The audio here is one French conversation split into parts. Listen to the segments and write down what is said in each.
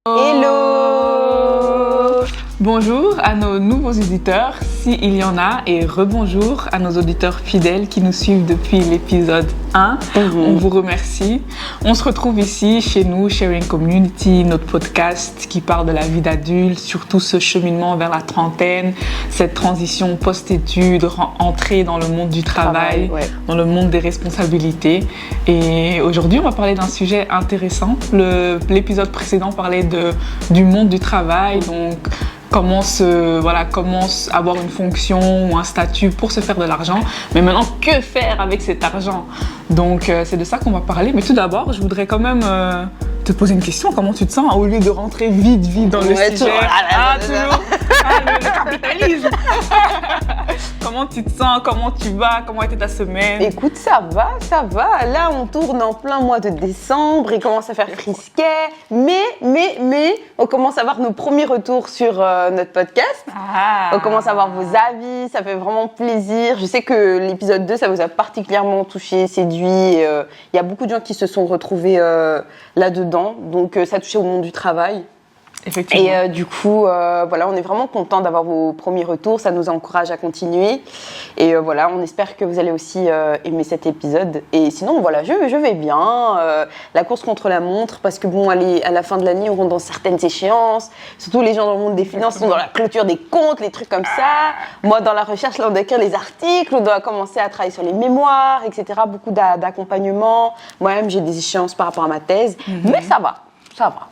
Hello! Bonjour à nos nouveaux auditeurs, s'il y en a, et rebonjour à nos auditeurs fidèles qui nous suivent depuis l'épisode 1. On vous remercie. On se retrouve ici, chez nous, Sharing Community, notre podcast qui parle de la vie d'adulte, surtout ce cheminement vers la trentaine, cette transition post-études, entrée dans le monde du travail, dans le monde des responsabilités. Et aujourd'hui, on va parler d'un sujet intéressant. L'épisode précédent parlait du monde du travail, donc comment avoir une fonction ou un statut pour se faire de l'argent. Mais maintenant, que faire avec cet argent? Donc, c'est de ça qu'on va parler. Mais tout d'abord, je voudrais quand même te poser une question. Comment tu te sens au lieu de rentrer vite dans le sujet? Toujours. Le capitalisme. Comment tu te sens? Comment tu vas? Comment était ta semaine? Écoute, ça va. Là, on tourne en plein mois de décembre. Il commence à faire frisquet. Mais, on commence à avoir nos premiers retours sur notre podcast. On commence à avoir vos avis. Ça fait vraiment plaisir. Je sais que l'épisode 2, ça vous a particulièrement touché, séduit. Il y a beaucoup de gens qui se sont retrouvés là-dedans. Donc, ça touchait au monde du travail. Effectivement. Et du coup, on est vraiment content d'avoir vos premiers retours. Ça nous encourage à continuer. Et on espère que vous allez aussi aimer cet épisode. Et sinon, je vais bien. La course contre la montre, parce que à la fin de l'année, on rentre dans certaines échéances. Surtout les gens dans le monde des finances sont dans la clôture des comptes, les trucs comme ça. Moi, dans la recherche, là, on doit écrire les articles, on doit commencer à travailler sur les mémoires, etc. Beaucoup d'accompagnement. Moi-même, j'ai des échéances par rapport à ma thèse. Mais ça va.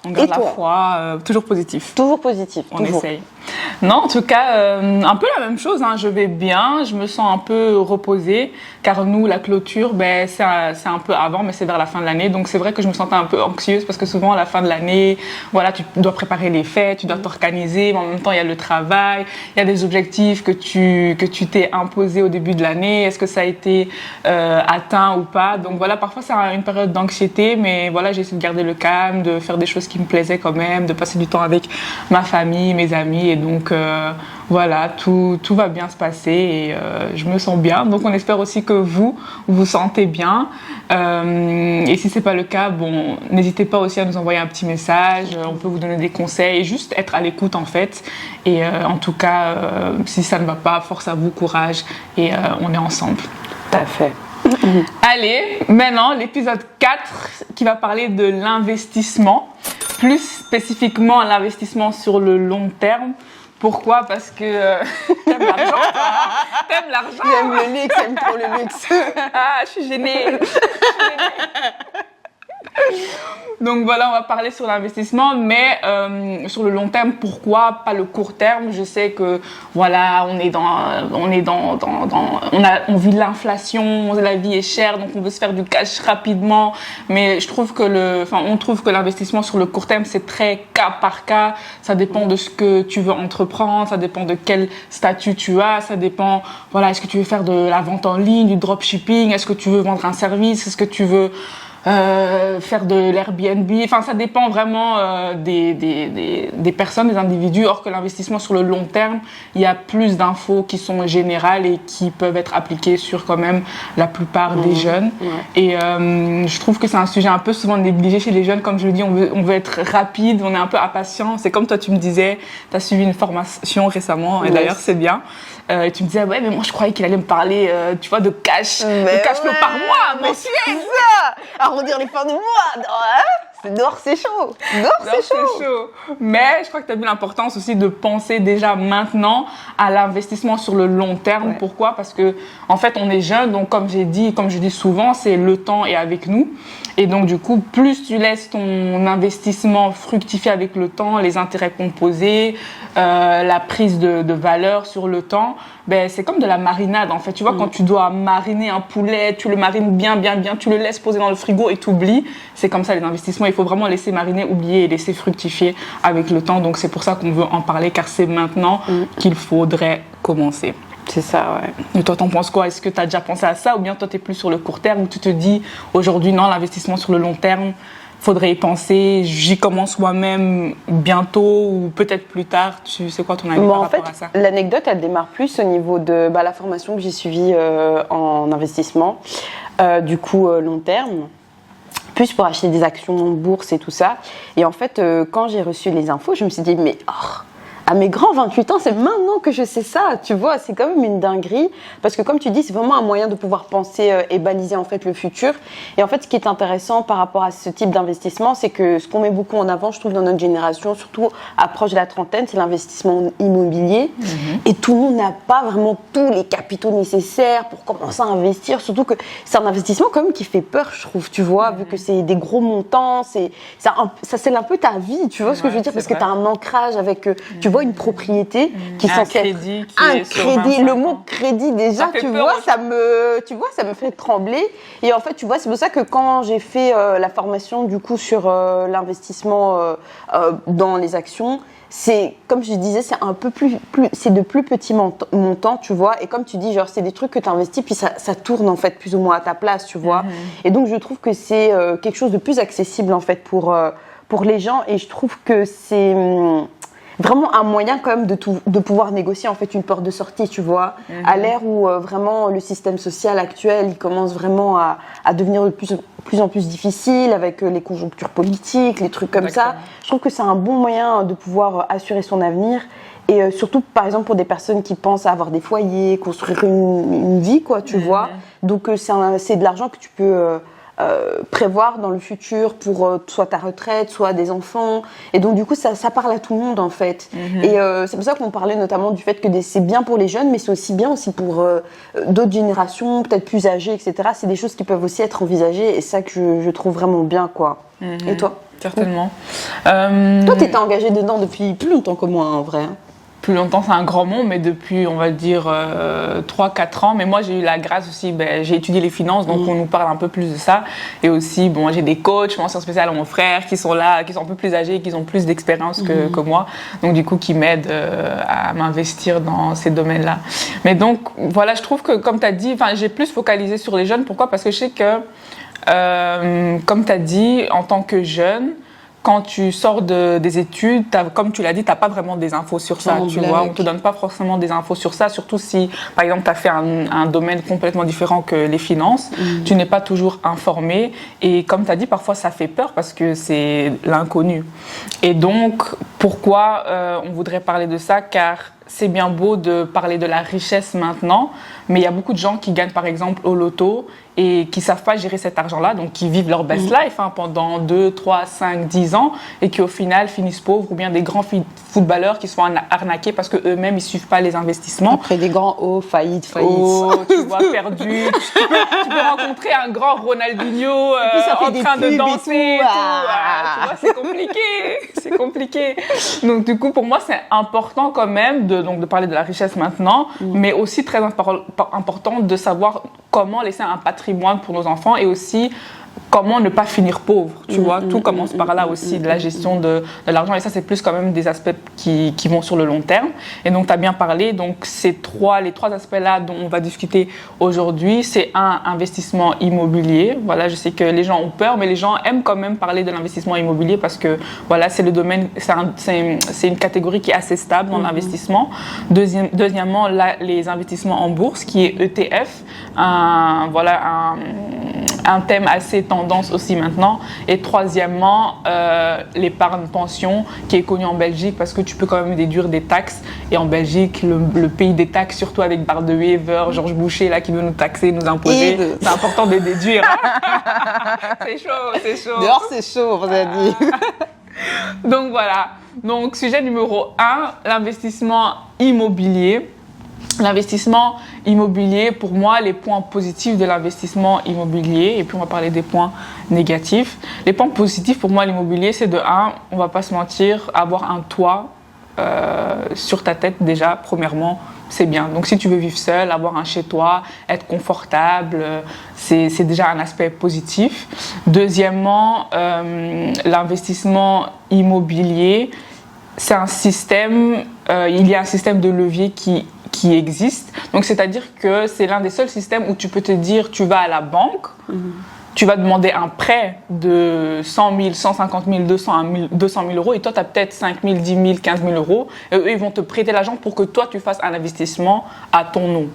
On garde la foi, toujours positif. Toujours positif. On essaye. Non, en tout cas, un peu la même chose. Je vais bien, je me sens un peu reposée, car nous, la clôture, c'est un peu avant, mais c'est vers la fin de l'année. Donc, c'est vrai que je me sentais un peu anxieuse, parce que souvent, à la fin de l'année, tu dois préparer les fêtes, tu dois t'organiser, mais en même temps, il y a le travail, il y a des objectifs que tu t'es imposé au début de l'année. Est-ce que ça a été atteint ou pas? Donc, parfois, c'est une période d'anxiété, mais j'ai essayé de garder le calme, de faire des choses qui me plaisaient quand même, de passer du temps avec ma famille, mes amis, et donc tout va bien se passer et je me sens bien. Donc on espère aussi que vous sentez bien, et si c'est pas le cas, n'hésitez pas aussi à nous envoyer un petit message, on peut vous donner des conseils, juste être à l'écoute en fait, et en tout cas si ça ne va pas, force à vous, courage, et on est ensemble. Tout à fait. Allez, maintenant l'épisode 4 qui va parler de l'investissement, plus spécifiquement l'investissement sur le long terme. Pourquoi? Parce que t'aimes l'argent, t'aimes l'argent. J'aime le luxe, j'aime trop le luxe. Je suis gênée. Donc on va parler sur l'investissement, mais sur le long terme. Pourquoi pas le court terme? Je sais que on vit l'inflation, la vie est chère, donc on veut se faire du cash rapidement. Mais on trouve que l'investissement sur le court terme, c'est très cas par cas. Ça dépend de ce que tu veux entreprendre, ça dépend de quel statut tu as, ça dépend. Est-ce que tu veux faire de la vente en ligne, du dropshipping? Est-ce que tu veux vendre un service? Est-ce que tu veux faire de l'Airbnb? Ça dépend vraiment des personnes, des individus. Or que l'investissement sur le long terme, il y a plus d'infos qui sont générales et qui peuvent être appliquées sur quand même la plupart des jeunes. Et je trouve que c'est un sujet un peu souvent négligé chez les jeunes. Comme je le dis, on veut être rapide, on est un peu impatient. C'est comme toi, tu me disais, tu as suivi une formation récemment, et d'ailleurs c'est bien. Et tu me disais, mais moi je croyais qu'il allait me parler, de cash, de cash flow par mois, mensuel. C'est ça, arrondir les fins de mois. Dehors, c'est chaud. C'est chaud. Mais je crois que tu as vu l'importance aussi de penser déjà maintenant à l'investissement sur le long terme. Pourquoi? Parce que en fait, on est jeune, donc comme je dis souvent, c'est le temps est avec nous. Et donc du coup, plus tu laisses ton investissement fructifier avec le temps, les intérêts composés, la prise de valeur sur le temps, c'est comme de la marinade en fait. Tu vois, quand tu dois mariner un poulet, tu le marines bien, tu le laisses poser dans le frigo et t'oublies. C'est comme ça les investissements. Il faut vraiment laisser mariner, oublier et laisser fructifier avec le temps. Donc c'est pour ça qu'on veut en parler, car c'est maintenant qu'il faudrait commencer. C'est ça, ouais. Et toi, t'en penses quoi? Est-ce que t'as déjà pensé à ça, ou bien toi, t'es plus sur le court terme, où tu te dis aujourd'hui, non, l'investissement sur le long terme, faudrait y penser, j'y commence moi-même bientôt ou peut-être plus tard? Tu sais quoi ton avis par rapport à ça? L'anecdote, elle démarre plus au niveau de la formation que j'ai suivie en investissement, long terme. plus pour acheter des actions en bourse et tout ça. Et en fait, quand j'ai reçu les infos, je me suis dit, mais à mes grands 28 ans, c'est maintenant que je sais ça, tu vois, c'est quand même une dinguerie. Parce que comme tu dis, c'est vraiment un moyen de pouvoir penser et baliser en fait le futur. Et en fait, ce qui est intéressant par rapport à ce type d'investissement, c'est que ce qu'on met beaucoup en avant, je trouve, dans notre génération, surtout approche de la trentaine, c'est l'investissement immobilier. Et tout le monde n'a pas vraiment tous les capitaux nécessaires pour commencer à investir. Surtout que c'est un investissement quand même qui fait peur, je trouve, tu vois, vu que c'est des gros montants, ça scelle un peu ta vie, tu vois ce que je veux dire, parce que tu as un ancrage avec, tu vois, une propriété qui est censée être un crédit. Le mot crédit déjà, tu vois, ça me fait trembler. Et en fait, tu vois, c'est pour ça que quand j'ai fait la formation du coup sur l'investissement dans les actions, c'est comme je disais, c'est un peu c'est de plus petits montants, tu vois. Et comme tu dis, genre c'est des trucs que tu investis puis ça tourne en fait plus ou moins à ta place, tu vois. Et donc je trouve que c'est quelque chose de plus accessible en fait pour les gens. Et je trouve que c'est vraiment un moyen quand même de pouvoir négocier en fait une porte de sortie, tu vois, à l'ère où vraiment le système social actuel il commence vraiment à devenir de plus en plus difficile avec les conjonctures politiques, les trucs comme ça. Je trouve que c'est un bon moyen de pouvoir assurer son avenir et surtout par exemple pour des personnes qui pensent à avoir des foyers, construire une vie quoi, tu vois. Donc c'est de l'argent que tu peux prévoir dans le futur pour soit ta retraite, soit des enfants. Et donc, du coup, ça parle à tout le monde, en fait. Et c'est pour ça qu'on parlait notamment du fait que c'est bien pour les jeunes, mais c'est aussi bien aussi pour d'autres générations, peut-être plus âgées, etc. C'est des choses qui peuvent aussi être envisagées et ça que je trouve vraiment bien, quoi. Et toi ? Certainement. Toi, t'étais engagée dedans depuis plus longtemps que moi, en vrai. Plus longtemps, c'est un grand mot, mais depuis, on va dire, 3-4 ans. Mais moi, j'ai eu la grâce aussi, j'ai étudié les finances, donc on nous parle un peu plus de ça. Et aussi, bon, j'ai des coachs, mention spéciale à mon frère, qui sont là, qui sont un peu plus âgés, qui ont plus d'expérience que moi. Donc, du coup, qui m'aident à m'investir dans ces domaines-là. Mais donc, voilà, je trouve que, comme tu as dit, j'ai plus focalisé sur les jeunes. Pourquoi ? Parce que je sais que, comme tu as dit, en tant que jeune, quand tu sors des études, comme tu l'as dit, tu n'as pas vraiment des infos sur ça, tu vois. On ne te donne pas forcément des infos sur ça, surtout si, par exemple, tu as fait un domaine complètement différent que les finances. Tu n'es pas toujours informé. Et comme tu as dit, parfois, ça fait peur parce que c'est l'inconnu. Et donc, pourquoi on voudrait parler de ça ? Car c'est bien beau de parler de la richesse maintenant, mais il y a beaucoup de gens qui gagnent, par exemple, au loto et qui ne savent pas gérer cet argent-là, donc qui vivent leur best life pendant 2, 3, 5, 10 ans et qui, au final, finissent pauvres, ou bien des grands footballeurs qui se font arnaquer parce qu'eux-mêmes, ils ne suivent pas les investissements. Après des grands hauts, faillites. Oh, tu vois, perdus. Tu peux rencontrer un grand Ronaldinho en train de danser. Tu vois, c'est compliqué. C'est compliqué. Donc, du coup, pour moi, c'est important quand même de parler de la richesse maintenant, mais aussi très important de savoir comment laisser un patrimoine pour nos enfants et aussi comment ne pas finir pauvre, tu vois. Tout commence par là aussi, de la gestion de l'argent. Et ça, c'est plus quand même des aspects qui vont sur le long terme. Et donc, tu as bien parlé. Donc, les trois aspects-là dont on va discuter aujourd'hui, c'est un investissement immobilier. Voilà, je sais que les gens ont peur, mais les gens aiment quand même parler de l'investissement immobilier parce que, voilà, c'est le domaine, c'est une catégorie qui est assez stable dans l'investissement. Deuxièmement, les investissements en bourse, qui est ETF, un thème assez tendance aussi maintenant. Et troisièmement, l'épargne pension qui est connue en Belgique parce que tu peux quand même déduire des taxes. Et en Belgique, le pays des taxes, surtout avec Bart de Wever, Georges Boucher là, qui veut nous taxer, nous imposer, c'est important de déduire. C'est chaud. Dehors, c'est chaud, on a dit. Donc voilà. Donc sujet numéro 1, l'investissement immobilier. L'investissement immobilier, pour moi, les points positifs de l'investissement immobilier, et puis on va parler des points négatifs. Les points positifs pour moi, l'immobilier, c'est de 1, on va pas se mentir, avoir un toit sur ta tête déjà, premièrement, c'est bien. Donc si tu veux vivre seul, avoir un chez-toi, être confortable, c'est déjà un aspect positif. Deuxièmement, l'investissement immobilier, c'est un système, il y a un système de levier qui existe. Donc, c'est-à-dire que c'est l'un des seuls systèmes où tu peux te dire, tu vas à la banque, tu vas demander un prêt de 100 000, 150 000, 200 000 euros et toi, tu as peut-être 5 000, 10 000, 15 000 euros et eux, ils vont te prêter l'argent pour que toi, tu fasses un investissement à ton nom.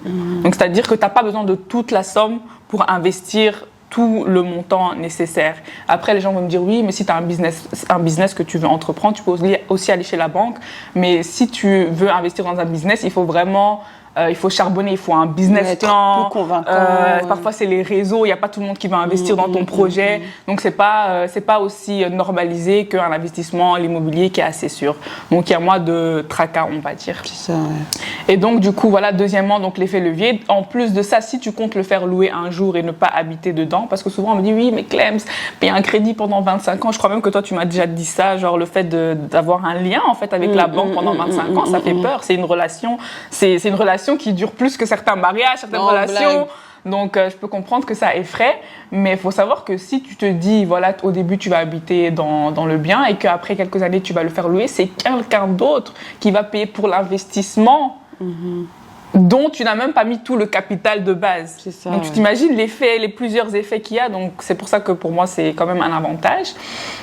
Donc, c'est-à-dire que tu n'as pas besoin de toute la somme pour investir tout le montant nécessaire. Après, les gens vont me dire oui, mais si tu as un business que tu veux entreprendre, tu peux aussi aller chez la banque. Mais si tu veux investir dans un business, il faut vraiment... il faut charbonner, il faut un business plan. Parfois, c'est les réseaux. Il n'y a pas tout le monde qui va investir dans ton projet. Donc, c'est pas aussi normalisé qu'un investissement, l'immobilier qui est assez sûr. Donc, il y a moins de tracas, on va dire. C'est ça, ouais. Et donc, du coup, voilà, deuxièmement, donc l'effet levier. En plus de ça, si tu comptes le faire louer un jour et ne pas habiter dedans, parce que souvent, on me dit, oui, mais Clems, payer un crédit pendant 25 ans. Je crois même que toi, tu m'as déjà dit ça, genre le fait d'avoir un lien, en fait, avec la banque pendant 25 ans, ça fait peur. C'est une relation, c'est une relation qui dure plus que certains mariages, certaines relations. Donc, je peux comprendre que ça effraie, mais il faut savoir que si tu te dis, voilà, au début, tu vas habiter dans le bien et qu'après quelques années, tu vas le faire louer, c'est quelqu'un d'autre qui va payer pour l'investissement dont tu n'as même pas mis tout le capital de base. C'est ça, donc, tu t'imagines les plusieurs effets qu'il y a. Donc, c'est pour ça que pour moi, c'est quand même un avantage.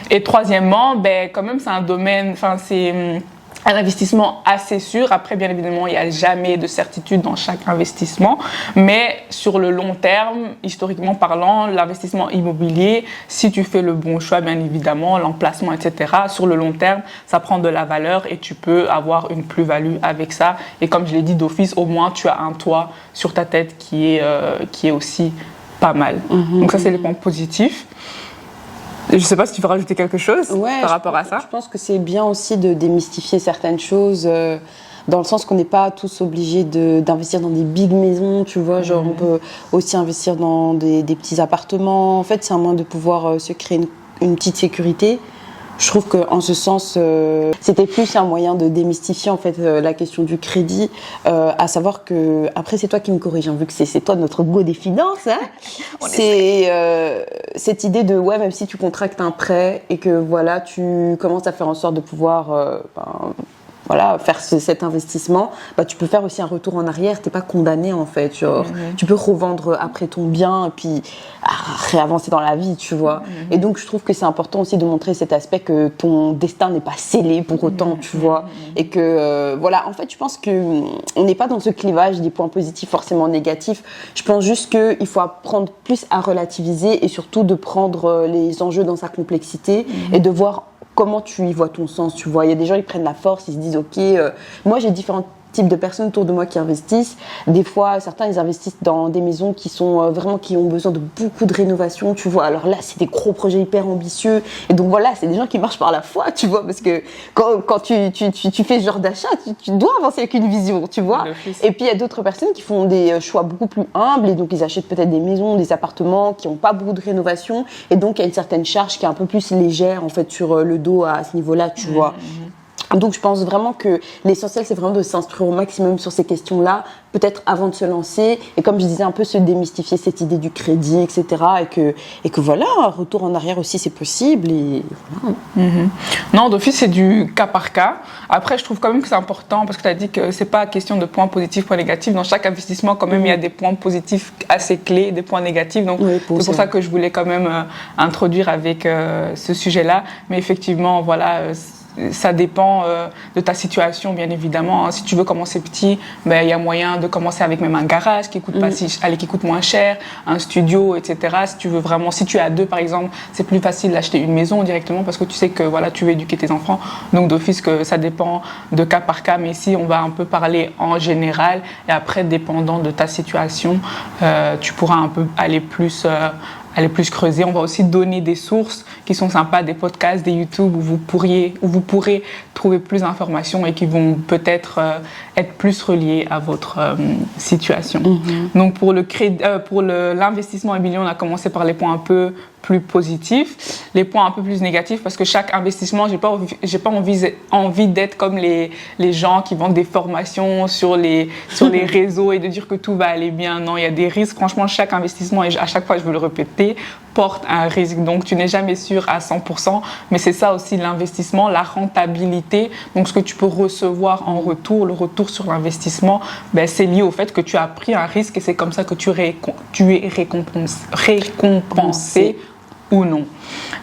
Et troisièmement, quand même, c'est un domaine, c'est un investissement assez sûr. Après, bien évidemment, il n'y a jamais de certitude dans chaque investissement. Mais sur le long terme, historiquement parlant, l'investissement immobilier, si tu fais le bon choix, bien évidemment, l'emplacement, etc., sur le long terme, ça prend de la valeur et tu peux avoir une plus-value avec ça. Et comme je l'ai dit d'office, au moins, tu as un toit sur ta tête qui est aussi pas mal. Donc ça, c'est les points positifs. Je ne sais pas si tu veux rajouter quelque chose par rapport à ça. Je pense que c'est bien aussi de démystifier certaines choses, dans le sens qu'on n'est pas tous obligés d'investir dans des big maisons, tu vois. Genre, on peut aussi investir dans des petits appartements. En fait, c'est un moyen de pouvoir se créer une petite sécurité. Je trouve qu'en ce sens, c'était plus un moyen de démystifier en fait la question du crédit, à savoir que, après c'est toi qui me corrige, hein, vu que c'est toi notre go des finances, hein. C'est cette idée de, ouais, même si tu contractes un prêt et que voilà, tu commences à faire en sorte de pouvoir faire cet investissement, tu peux faire aussi un retour en arrière, t'es pas condamné en fait, genre, tu peux revendre après ton bien et puis réavancer dans la vie, tu vois. Et donc je trouve que c'est important aussi de montrer cet aspect que ton destin n'est pas scellé pour autant, tu vois, et que en fait je pense que on n'est pas dans ce clivage des points positifs forcément négatifs. Je pense juste qu'il faut apprendre plus à relativiser et surtout de prendre les enjeux dans sa complexité et de voir comment tu y vois ton sens, tu vois. Il y a des gens, ils prennent la force, ils se disent, ok, moi j'ai différents types de personnes autour de moi qui investissent. Des fois, certains, ils investissent dans des maisons qui sont vraiment, qui ont besoin de beaucoup de rénovation, tu vois. Alors là, c'est des gros projets hyper ambitieux. Et donc voilà, c'est des gens qui marchent par la foi, tu vois, parce que quand tu fais ce genre d'achat, tu dois avancer avec une vision, tu vois. Et puis, il y a d'autres personnes qui font des choix beaucoup plus humbles et donc ils achètent peut-être des maisons, des appartements qui n'ont pas beaucoup de rénovation. Et donc, il y a une certaine charge qui est un peu plus légère, en fait, sur le dos à ce niveau-là, tu vois. Donc je pense vraiment que l'essentiel c'est vraiment de s'instruire au maximum sur ces questions-là, peut-être avant de se lancer, et comme je disais un peu se démystifier cette idée du crédit, etc. et que voilà, un retour en arrière aussi c'est possible et voilà. Non, d'office c'est du cas par cas. Après je trouve quand même que c'est important parce que tu as dit que c'est pas question de points positifs, points négatifs. Dans chaque investissement quand même il y a des points positifs assez clés, des points négatifs. Donc c'est pour ça que je voulais quand même introduire avec ce sujet-là. Mais effectivement voilà. Ça dépend de ta situation, bien évidemment. Si tu veux commencer petit, il y a moyen de commencer avec même un garage qui coûte qui coûte moins cher, un studio, etc. Si tu veux vraiment, si tu es à deux, par exemple, c'est plus facile d'acheter une maison directement parce que tu sais que voilà, tu veux éduquer tes enfants. Donc d'office que ça dépend de cas par cas. Mais ici, on va un peu parler en général. Et après, dépendant de ta situation, tu pourras un peu aller plus creuser. On va aussi donner des sources qui sont sympas, des podcasts, des YouTube où vous pourrez trouver plus d'informations et qui vont peut-être être plus reliées à votre situation. Donc pour l'investissement immobilier, on a commencé par les points un peu plus positifs, les points un peu plus négatifs parce que chaque investissement, j'ai pas envie d'être comme les gens qui vendent des formations sur les réseaux et de dire que tout va aller bien. Non, il y a des risques. Franchement, chaque investissement, et à chaque fois je veux le répéter, porte un risque. Donc tu n'es jamais sûr à 100%, mais c'est ça aussi l'investissement, la rentabilité. Donc ce que tu peux recevoir en retour, le retour sur l'investissement, c'est lié au fait que tu as pris un risque et c'est comme ça que tu es récompensé ou non.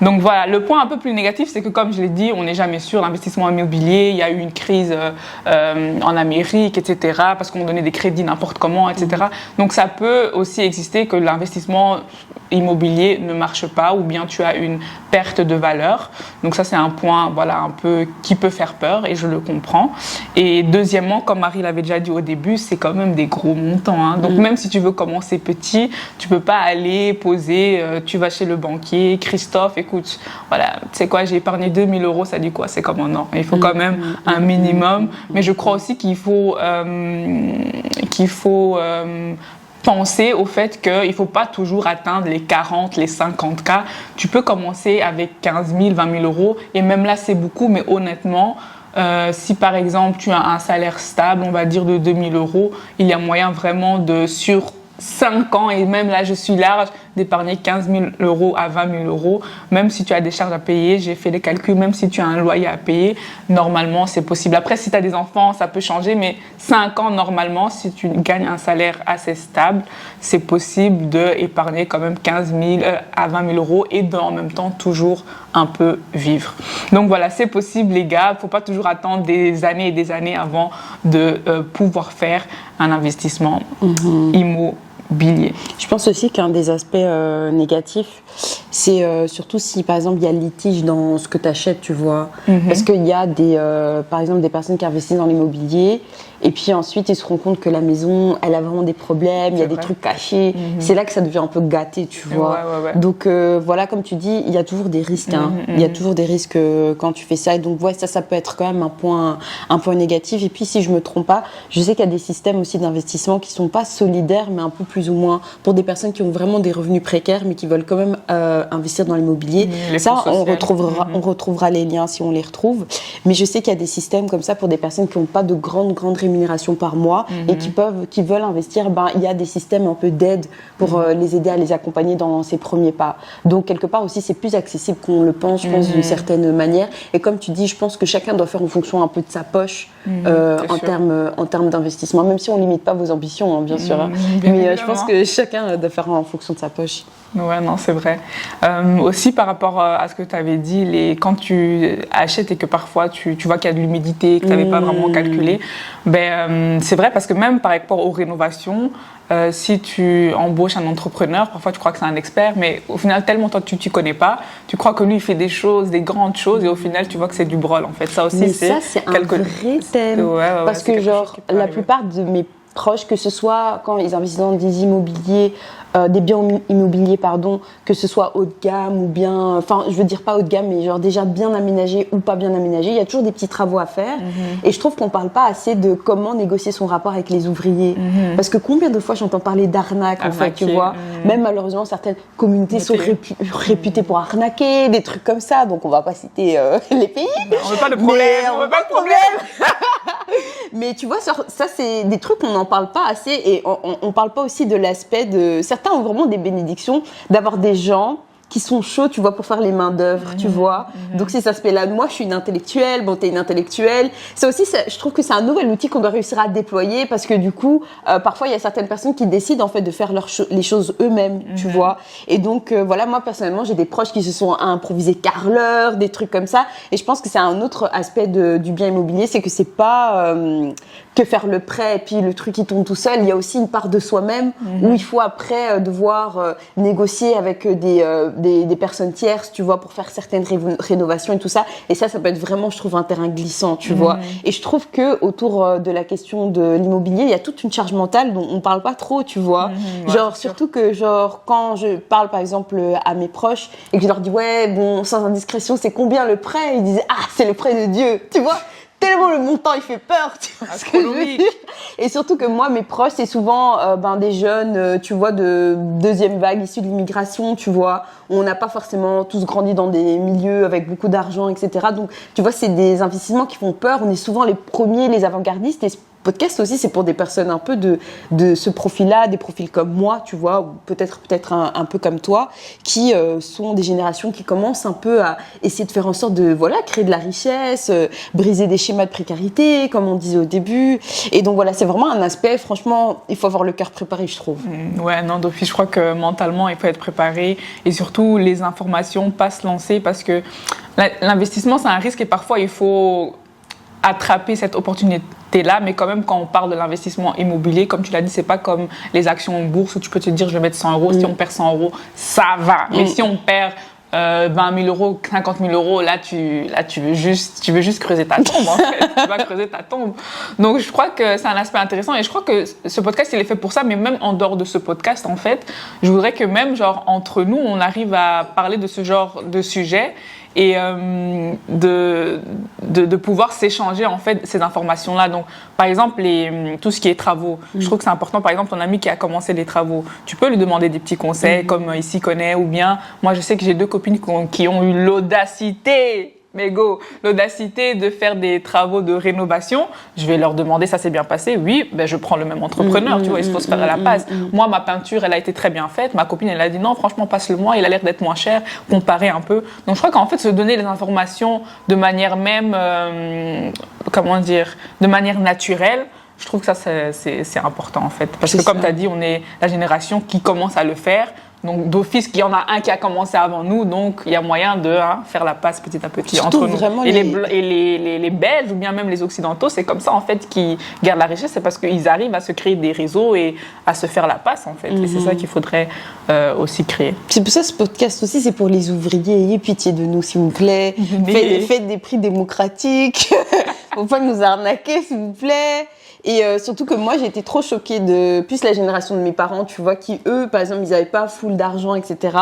Donc voilà, le point un peu plus négatif, c'est que comme je l'ai dit, on n'est jamais sûr. L'investissement immobilier, il y a eu une crise en Amérique, etc., parce qu'on donnait des crédits n'importe comment, etc. Donc ça peut aussi exister que l'investissement immobilier ne marche pas ou bien tu as une perte de valeur. Donc ça, c'est un point un peu qui peut faire peur et je le comprends. Et deuxièmement, comme Marie l'avait déjà dit au début, c'est quand même des gros montants, hein. Donc même si tu veux commencer petit, tu peux pas aller poser, tu vas chez le banquier, Christophe, écoute, voilà, tu sais quoi, j'ai épargné 2 000 €, ça dit quoi? C'est comme un an. Il faut quand même un minimum. Mais je crois aussi qu'il faut penser au fait qu'il ne faut pas toujours atteindre les 40, les 50 K. Tu peux commencer avec 15 000, 20 000 € et même là, c'est beaucoup, mais honnêtement, si par exemple, tu as un salaire stable, on va dire de 2 000 €, il y a moyen vraiment sur 5 ans, et même là, je suis large, d'épargner 15 000 € à 20 000 €, même si tu as des charges à payer, j'ai fait les calculs, même si tu as un loyer à payer, normalement, c'est possible. Après, si tu as des enfants, ça peut changer, mais 5 ans, normalement, si tu gagnes un salaire assez stable, c'est possible d'épargner quand même 15 000 à 20 000 € et en même temps, toujours un peu vivre. Donc voilà, c'est possible, les gars. Il ne faut pas toujours attendre des années et des années avant de pouvoir faire un investissement immobilier. Je pense aussi qu'un des aspects négatifs, c'est surtout si par exemple il y a litige dans ce que tu achètes, tu vois. Parce qu'il y a par exemple des personnes qui investissent dans l'immobilier et puis ensuite ils se rendent compte que la maison, elle a vraiment des problèmes, il y a des trucs cachés. C'est là que ça devient un peu gâté, tu vois. Ouais. Donc voilà, comme tu dis, il y a toujours des risques. Il y a toujours des risques quand tu fais ça. Et donc ça peut être quand même un point négatif. Et puis si je me trompe pas, je sais qu'il y a des systèmes aussi d'investissement qui sont pas solidaires, mais un peu plus ou moins pour des personnes qui ont vraiment des revenus précaires, mais qui veulent quand même investir dans l'immobilier. Ça, on retrouvera les liens si on les retrouve. Mais je sais qu'il y a des systèmes comme ça pour des personnes qui n'ont pas de grande rémunération par mois et qui veulent investir. Il y a des systèmes un peu d'aide pour les aider à les accompagner dans ces premiers pas. Donc quelque part aussi, c'est plus accessible qu'on le pense, je pense, d'une certaine manière. Et comme tu dis, je pense que chacun doit faire en fonction un peu de sa poche en termes d'investissement, même si on limite pas vos ambitions, hein, bien sûr. Hein. Mais je pense que chacun doit faire en fonction de sa poche. Ouais, non, c'est vrai. Aussi, par rapport à ce que tu avais dit, quand tu achètes et que parfois tu vois qu'il y a de l'humidité, que tu n'avais pas vraiment calculé, c'est vrai parce que même par rapport aux rénovations, si tu embauches un entrepreneur, parfois tu crois que c'est un expert, mais au final, tellement toi tu ne connais pas, tu crois que lui il fait des grandes choses, et au final tu vois que c'est du brol en fait. Ça aussi, mais c'est un vrai thème. Parce que genre, la plupart de mes proches, que ce soit quand ils investissent dans des immobiliers, des biens immobiliers, que ce soit haut de gamme ou bien, enfin je veux dire pas haut de gamme, mais genre déjà bien aménagé ou pas bien aménagé, il y a toujours des petits travaux à faire. Et je trouve qu'on parle pas assez de comment négocier son rapport avec les ouvriers. Parce que combien de fois j'entends parler d'arnaque en fait, tu vois. Même malheureusement certaines communautés sont réputées pour arnaquer, des trucs comme ça, donc on va pas citer les pays. On veut pas de problème, on veut pas de problème. Mais tu vois, ça c'est des trucs qu'on n'en parle pas assez, et on parle pas aussi de l'aspect de... Certains ont vraiment des bénédictions d'avoir des gens qui sont chauds, tu vois, pour faire les mains d'œuvre, tu vois. Donc c'est cet aspect-là. Moi, je suis une intellectuelle, bon, t'es une intellectuelle. C'est aussi, je trouve que c'est un nouvel outil qu'on doit réussir à déployer, parce que du coup, parfois, il y a certaines personnes qui décident en fait de faire les choses eux-mêmes, tu vois. Et donc, voilà, moi, personnellement, j'ai des proches qui se sont improvisés carreleurs, des trucs comme ça. Et je pense que c'est un autre aspect du bien immobilier, c'est que c'est pas que faire le prêt et puis le truc qui tombe tout seul. Il y a aussi une part de soi-même où il faut après devoir négocier avec des personnes tierces, tu vois, pour faire certaines rénovations et tout ça. Et ça peut être vraiment, je trouve, un terrain glissant, tu vois. Et je trouve que autour de la question de l'immobilier, il y a toute une charge mentale dont on parle pas trop, tu vois. Genre, surtout que, genre, quand je parle, par exemple, à mes proches et que je leur dis, ouais, bon, sans indiscrétion, c'est combien le prêt? Ils disaient, ah, c'est le prêt de Dieu, tu vois. Tellement le montant il fait peur, tu vois ce que je veux dire. Et surtout que moi, mes proches, c'est souvent des jeunes, tu vois, de deuxième vague issus de l'immigration, tu vois. On n'a pas forcément tous grandi dans des milieux avec beaucoup d'argent, etc. Donc, tu vois, c'est des investissements qui font peur. On est souvent les premiers, les avant-gardistes. Et podcast aussi, c'est pour des personnes un peu de ce profil-là, des profils comme moi, tu vois, ou peut-être un peu comme toi, qui sont des générations qui commencent un peu à essayer de faire en sorte de, voilà, créer de la richesse, briser des schémas de précarité, comme on disait au début. Et donc voilà, c'est vraiment un aspect, franchement, il faut avoir le cœur préparé, je trouve. Ouais, non, d'office, je crois que mentalement, il faut être préparé. Et surtout, les informations, pas se lancer, parce que l'investissement, c'est un risque et parfois, il faut attraper cette opportunité-là, mais quand même, quand on parle de l'investissement immobilier, comme tu l'as dit, c'est pas comme les actions en bourse où tu peux te dire, je vais mettre 100 euros, si on perd 100 euros, ça va. Mais si on perd 20 000 euros, 50 000 euros, là, tu veux juste creuser ta tombe, en fait. Tu vas creuser ta tombe. Donc, je crois que c'est un aspect intéressant et je crois que ce podcast, il est fait pour ça, mais même en dehors de ce podcast, en fait, je voudrais que même, genre, entre nous, on arrive à parler de ce genre de sujet et de pouvoir s'échanger en fait ces informations-là. Donc, par exemple, tout ce qui est travaux, je trouve que c'est important. Par exemple, ton ami qui a commencé les travaux, tu peux lui demander des petits conseils comme il s'y connaît, ou bien, moi je sais que j'ai 2 copines qui ont eu l'audacité de faire des travaux de rénovation. Je vais leur demander, ça s'est bien passé? Oui, ben je prends le même entrepreneur, tu vois, il faut se faire à la passe. Moi, ma peinture, elle a été très bien faite. Ma copine, elle a dit non, franchement, passe-le-moi, il a l'air d'être moins cher, comparer un peu. Donc, je crois qu'en fait, se donner les informations de manière même, de manière naturelle, je trouve que ça, c'est important, en fait. Parce que, comme tu as dit, on est la génération qui commence à le faire. Donc, d'office, il y en a un qui a commencé avant nous, donc il y a moyen de faire la passe petit à petit surtout entre nous. Vraiment et les Belges, ou bien même les Occidentaux, c'est comme ça, en fait, qui gardent la richesse. C'est parce qu'ils arrivent à se créer des réseaux et à se faire la passe, en fait. Et c'est ça qu'il faudrait aussi créer. C'est pour ça, ce podcast aussi, c'est pour les ouvriers. Ayez pitié de nous, s'il vous plaît. Faites des prix démocratiques. Faut pas nous arnaquer, s'il vous plaît. Et surtout que moi, j'ai été trop choquée de plus la génération de mes parents, tu vois, qui eux, par exemple, ils n'avaient pas full d'argent, etc.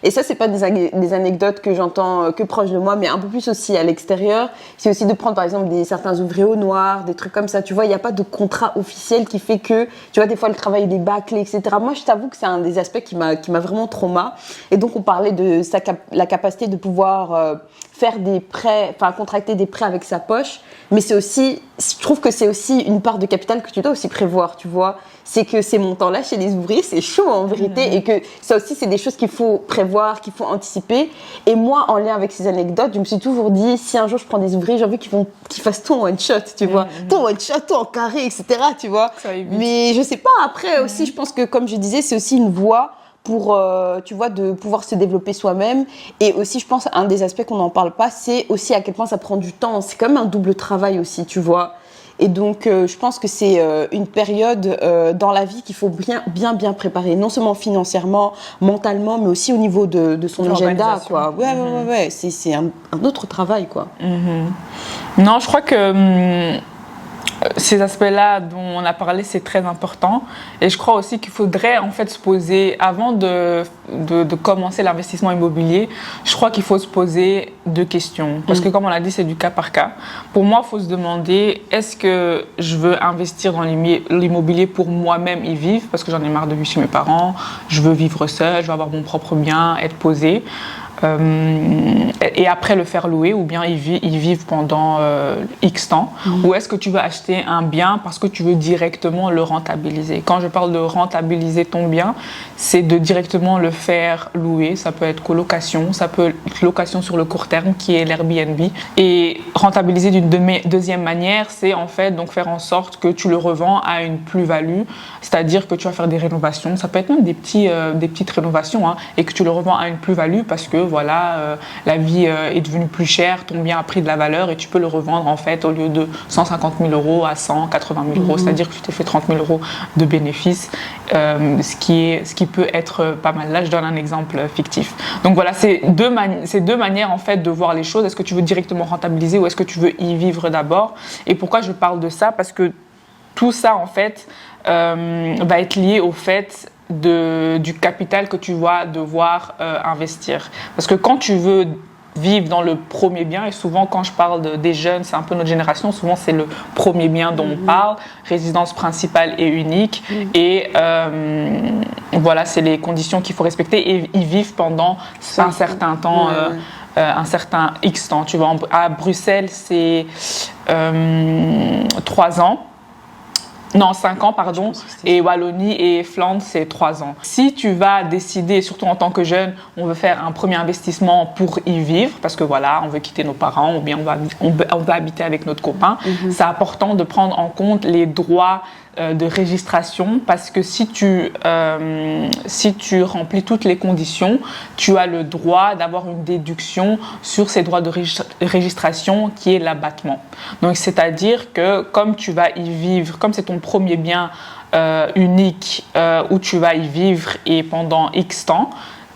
Et ça, c'est pas des anecdotes que j'entends que proches de moi, mais un peu plus aussi à l'extérieur. C'est aussi de prendre, par exemple, certains ouvriers au noir, des trucs comme ça. Tu vois, il n'y a pas de contrat officiel qui fait que, tu vois, des fois, le travail il est bâclé, etc. Moi, je t'avoue que c'est un des aspects qui m'a vraiment trauma. Et donc, on parlait de la capacité de pouvoir faire des prêts, enfin, contracter des prêts avec sa poche. Mais c'est aussi, je trouve que c'est aussi une part de capital que tu dois aussi prévoir, tu vois. C'est que ces montants-là, chez les ouvriers, c'est chaud en vérité. Et que ça aussi, c'est des choses qu'il faut prévoir, qu'il faut anticiper. Et moi, en lien avec ces anecdotes, je me suis toujours dit, si un jour je prends des ouvriers, j'ai envie qu'ils fassent tout en one shot, tu vois. Tout en one shot, tout en carré, etc., tu vois. Mais je sais pas, après aussi, je pense que, comme je disais, c'est aussi une voie pour, tu vois, de pouvoir se développer soi-même. Et aussi, je pense, un des aspects qu'on n'en parle pas, c'est aussi à quel point ça prend du temps. C'est comme un double travail aussi, tu vois. Et donc, je pense que c'est une période dans la vie qu'il faut bien préparer, non seulement financièrement, mentalement, mais aussi au niveau de son agenda, quoi. Ouais. C'est un autre travail, quoi. Non, je crois que ces aspects-là dont on a parlé, c'est très important. Et je crois aussi qu'il faudrait en fait se poser, avant de commencer l'investissement immobilier, je crois qu'il faut se poser 2 questions. Parce que comme on l'a dit, c'est du cas par cas. Pour moi, il faut se demander, est-ce que je veux investir dans l'immobilier pour moi-même y vivre? Parce que j'en ai marre de vivre chez mes parents, je veux vivre seule, je veux avoir mon propre bien, être posée. Et après le faire louer, ou bien y vivre pendant X temps, ou est-ce que tu veux acheter un bien parce que tu veux directement le rentabiliser? Quand je parle de rentabiliser ton bien, c'est de directement le faire louer. Ça peut être colocation, ça peut être location sur le court terme qui est l'Airbnb. Et rentabiliser d'une deuxième manière, c'est en fait donc faire en sorte que tu le revends à une plus-value, c'est-à-dire que tu vas faire des rénovations, ça peut être même des petites rénovations, et que tu le revends à une plus-value parce que voilà, la vie est devenue plus chère, ton bien a pris de la valeur et tu peux le revendre en fait au lieu de 150 000 euros à 180 000 euros, c'est-à-dire que tu t'es fait 30 000 euros de bénéfices, ce qui peut être pas mal. Là, je donne un exemple fictif. Donc voilà, c'est deux manières en fait de voir les choses. Est-ce que tu veux directement rentabiliser ou est-ce que tu veux y vivre d'abord? Et pourquoi je parle de ça? Parce que tout ça en fait va être lié au fait du capital que tu vas devoir investir. Parce que quand tu veux vivre dans le premier bien, et souvent quand je parle des jeunes, c'est un peu notre génération, souvent c'est le premier bien dont on parle, résidence principale et unique, et voilà, c'est les conditions qu'il faut respecter et y vivre pendant un certain temps. Un certain X temps. Tu vois, à Bruxelles, c'est 3 ans. Non, 5 ans, pardon. Et Wallonie et Flandre, c'est 3 ans. Si tu vas décider, surtout en tant que jeune, on veut faire un premier investissement pour y vivre, parce que voilà, on veut quitter nos parents ou bien on va habiter avec notre copain, c'est important de prendre en compte les droits de registration, parce que si tu remplis toutes les conditions, tu as le droit d'avoir une déduction sur ces droits de registration qui est l'abattement. Donc c'est-à-dire que comme tu vas y vivre, comme c'est ton premier bien unique où tu vas y vivre et pendant X temps,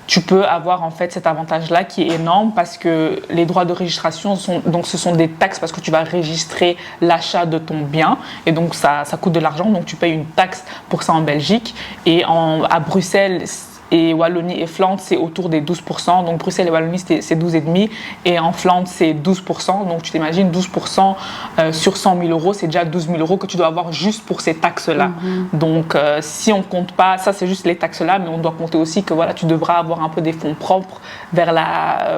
tu peux avoir en fait cet avantage-là qui est énorme, parce que les droits de registration ce sont des taxes, parce que tu vas registrer l'achat de ton bien et donc ça coûte de l'argent, donc tu payes une taxe pour ça en Belgique. Et à Bruxelles et Wallonie et Flandre, c'est autour des 12%. Donc Bruxelles et Wallonie, c'est 12,5%. Et en Flandre, c'est 12%. Donc tu t'imagines, 12% sur 100 000 euros, c'est déjà 12 000 euros que tu dois avoir juste pour ces taxes-là. Donc si on ne compte pas, ça c'est juste les taxes-là, mais on doit compter aussi que voilà, tu devras avoir un peu des fonds propres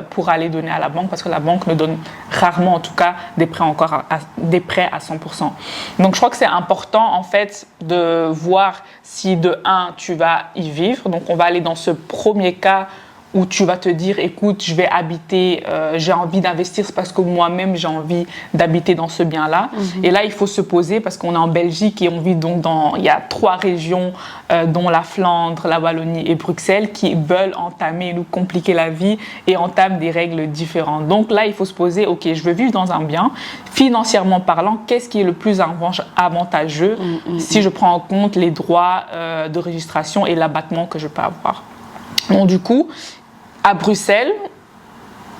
pour aller donner à la banque, parce que la banque ne donne rarement, en tout cas, des prêts à 100%. Donc je crois que c'est important en fait de voir si de 1, tu vas y vivre. Donc on va aller dans ce premier cas où tu vas te dire, écoute, je vais habiter, j'ai envie d'investir parce que moi-même j'ai envie d'habiter dans ce bien-là. Et là, il faut se poser, parce qu'on est en Belgique et on vit donc il y a 3 régions, dont la Flandre, la Wallonie et Bruxelles, qui veulent entamer, nous compliquer la vie et entament des règles différentes. Donc là, il faut se poser, ok, je veux vivre dans un bien, financièrement parlant, qu'est-ce qui est le plus avantageux si je prends en compte les droits de registration et l'abattement que je peux avoir. Donc du coup, à Bruxelles,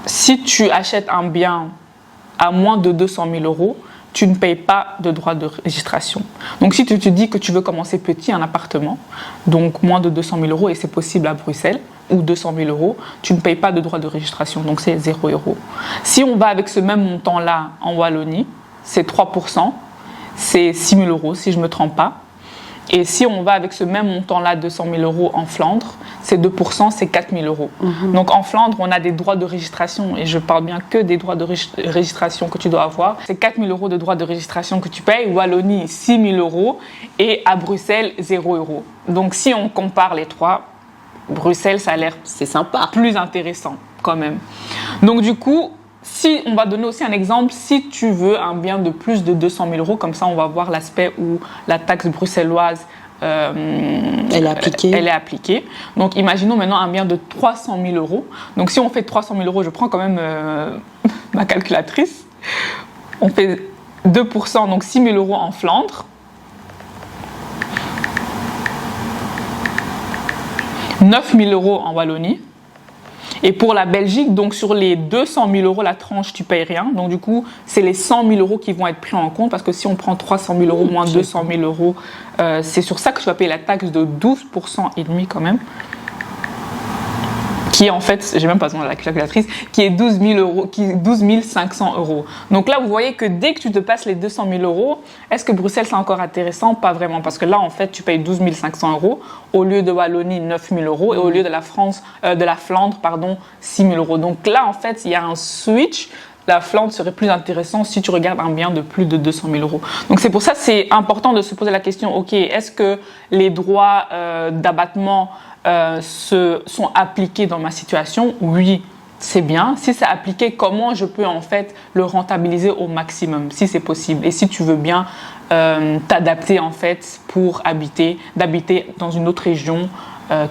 si tu achètes un bien à moins de 200 000 euros, tu ne payes pas de droits de registration. Donc si tu te dis que tu veux commencer petit, un appartement, donc moins de 200 000 euros, et c'est possible à Bruxelles, ou 200 000 euros, tu ne payes pas de droits de registration, donc c'est 0 euros. Si on va avec ce même montant-là en Wallonie, c'est 3%, c'est 6 000 euros si je ne me trompe pas. Et si on va avec ce même montant-là, 200 000 euros en Flandre, c'est 2%, c'est 4 000 euros. Donc en Flandre, on a des droits de registration, et je parle bien que des droits de registration que tu dois avoir. C'est 4 000 euros de droits de registration que tu payes, Wallonie 6 000 euros, et à Bruxelles 0 euros. Donc si on compare les trois, Bruxelles, ça a l'air c'est sympa, plus intéressant quand même. Donc du coup, si on va donner aussi un exemple, si tu veux un bien de plus de 200 000 euros, comme ça on va voir l'aspect où la taxe bruxelloise elle est appliquée. Donc imaginons maintenant un bien de 300 000 euros. Donc si on fait 300 000 euros, je prends quand même ma calculatrice. On fait 2%, donc 6 000 euros en Flandre. 9 000 euros en Wallonie. Et pour la Belgique, donc sur les 200 000 euros, la tranche, tu ne payes rien. Donc du coup, c'est les 100 000 euros qui vont être pris en compte, parce que si on prend 300 000 euros moins 200 000 euros, c'est sur ça que tu vas payer la taxe de 12% et demi quand même. Qui est en fait, j'ai même pas besoin de la calculatrice, qui est 12 500 euros. Donc là, vous voyez que dès que tu te passes les 200 000 euros, est-ce que Bruxelles, c'est encore intéressant? Pas vraiment, parce que là, en fait, tu payes 12 500 euros, au lieu de Wallonie, 9 000 euros, et au lieu de la Flandre, 6 000 euros. Donc là, en fait, il y a un switch. La Flandre serait plus intéressant si tu regardes un bien de plus de 200 000 euros. Donc c'est pour ça que c'est important de se poser la question, ok, est-ce que les droits d'abattement sont appliqués dans ma situation? Oui, c'est bien. Si c'est appliqué, comment je peux en fait le rentabiliser au maximum, si c'est possible? Et si tu veux bien t'adapter en fait pour d'habiter dans une autre région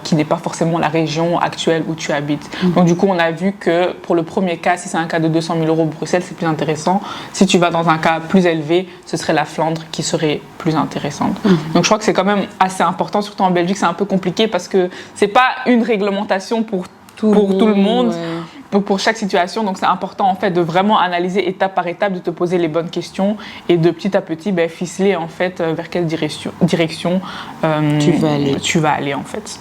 qui n'est pas forcément la région actuelle où tu habites. Donc du coup, on a vu que pour le premier cas, si c'est un cas de 200 000 euros Bruxelles, c'est plus intéressant. Si tu vas dans un cas plus élevé, ce serait la Flandre qui serait plus intéressante. Donc je crois que c'est quand même assez important, surtout en Belgique, c'est un peu compliqué parce que c'est pas une réglementation pour tout le monde. Ouais. Pour chaque situation, donc c'est important en fait de vraiment analyser étape par étape, de te poser les bonnes questions et de petit à petit ficeler en fait vers quelle direction tu vas aller en fait.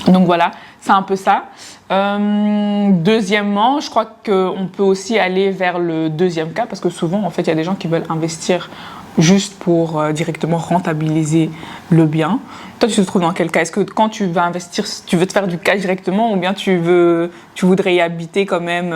Donc voilà, c'est un peu ça. Deuxièmement, je crois qu'on peut aussi aller vers le deuxième cas parce que souvent en fait il y a des gens qui veulent investir juste pour directement rentabiliser le bien. Toi, tu te trouves dans quel cas? Est-ce que quand tu vas investir, tu veux te faire du cash directement ou bien tu voudrais y habiter quand même,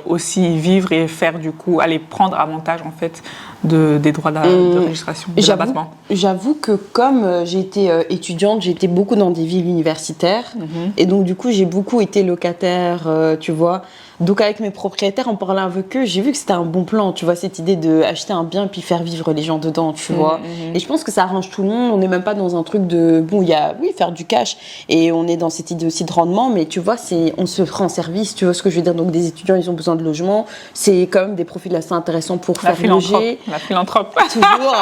aussi y vivre et faire du coup, aller prendre avantage en fait des droits de registration, de l'abattement? J'avoue que comme j'ai été étudiante, j'ai été beaucoup dans des villes universitaires et donc du coup j'ai beaucoup été locataire, tu vois. Donc avec mes propriétaires, en parlant avec eux, j'ai vu que c'était un bon plan, tu vois, cette idée d'acheter un bien et puis faire vivre les gens dedans, tu vois. Et je pense que ça arrange tout le monde, on n'est même pas dans un truc de, bon, il y a, oui, faire du cash, et on est dans cette idée aussi de rendement, mais tu vois, on se rend service, tu vois ce que je veux dire. Donc des étudiants, ils ont besoin de logement, c'est quand même des profils assez intéressants pour faire loger. La philanthrope. Toujours.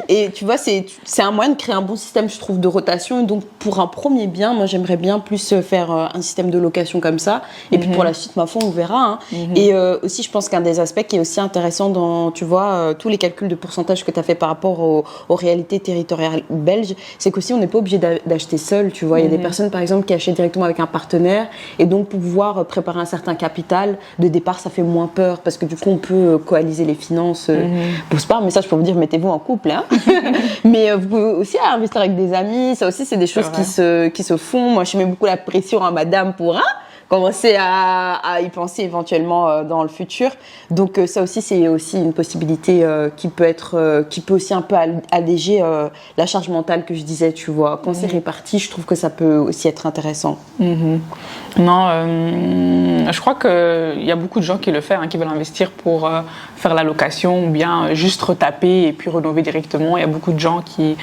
Et tu vois, c'est un moyen de créer un bon système, je trouve, de rotation. Et donc, pour un premier bien, moi, j'aimerais bien plus faire un système de location comme ça. Et puis, pour la suite, ma foi, on verra. Hein. Et aussi, je pense qu'un des aspects qui est aussi intéressant dans, tu vois, tous les calculs de pourcentage que tu as fait par rapport aux réalités territoriales belges, c'est qu'aussi, on n'est pas obligé d'acheter seul, tu vois. Il y a des personnes, par exemple, qui achètent directement avec un partenaire. Et donc, pour pouvoir préparer un certain capital, de départ, ça fait moins peur. Parce que du coup, on peut coaliser les finances. Bon, c'est pas un message pour vous dire, mettez-vous en couple, hein. Mais vous pouvez aussi investir avec des amis. Ça aussi, c'est des choses qui se font. Moi, je mets beaucoup la pression à madame pour commencer à y penser éventuellement dans le futur. Donc ça aussi, c'est aussi une possibilité qui peut aussi un peu alléger la charge mentale que je disais, tu vois. Quand c'est réparti, je trouve que ça peut aussi être intéressant. Non, je crois qu'il y a beaucoup de gens qui le font, qui veulent investir pour faire la location ou bien juste retaper et puis rénover directement. Il y a beaucoup de gens qui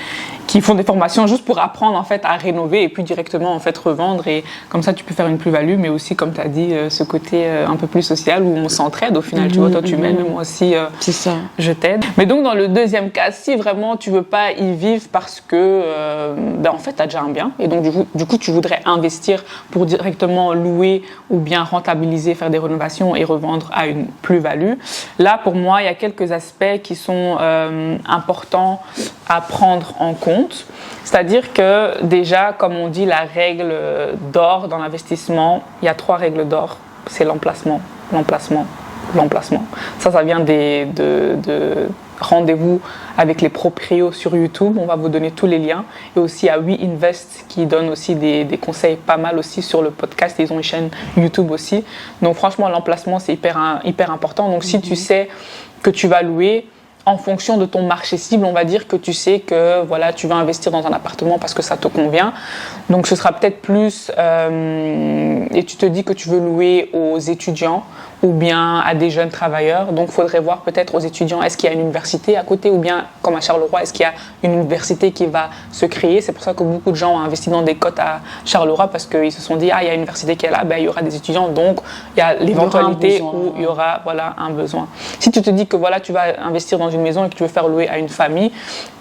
font des formations juste pour apprendre en fait à rénover et puis directement en fait revendre, et comme ça tu peux faire une plus-value, mais aussi comme tu as dit ce côté un peu plus social où on s'entraide au final, tu vois, toi tu m'aides, moi aussi c'est ça. Je t'aide. Mais donc dans le deuxième cas, si vraiment tu veux pas y vivre parce que en fait tu as déjà un bien et donc du coup tu voudrais investir pour directement louer ou bien rentabiliser, faire des rénovations et revendre à une plus-value, là pour moi il y a quelques aspects qui sont importants à prendre en compte. C'est-à-dire que déjà, comme on dit, la règle d'or dans l'investissement, il y a 3 règles d'or. C'est l'emplacement, l'emplacement, l'emplacement. Ça vient de rendez-vous avec les proprios sur YouTube. On va vous donner tous les liens. Et aussi à WeInvest qui donne aussi des conseils pas mal aussi sur le podcast. Ils ont une chaîne YouTube aussi. Donc franchement, l'emplacement, c'est hyper important. Donc si tu sais que tu vas louer, en fonction de ton marché cible, on va dire que tu sais que voilà, tu vas investir dans un appartement parce que ça te convient. Donc ce sera peut-être plus, et tu te dis que tu veux louer aux étudiants ou bien à des jeunes travailleurs. Donc il faudrait voir peut-être aux étudiants, est-ce qu'il y a une université à côté, ou bien comme à Charleroi, est-ce qu'il y a une université qui va se créer. C'est pour ça que beaucoup de gens ont investi dans des cotes à Charleroi, parce qu'ils se sont dit, il y a une université qui est là, il y aura des étudiants, donc il y a l'éventualité où il y aura un besoin. Si tu te dis que voilà, tu vas investir dans une maison et que tu veux faire louer à une famille,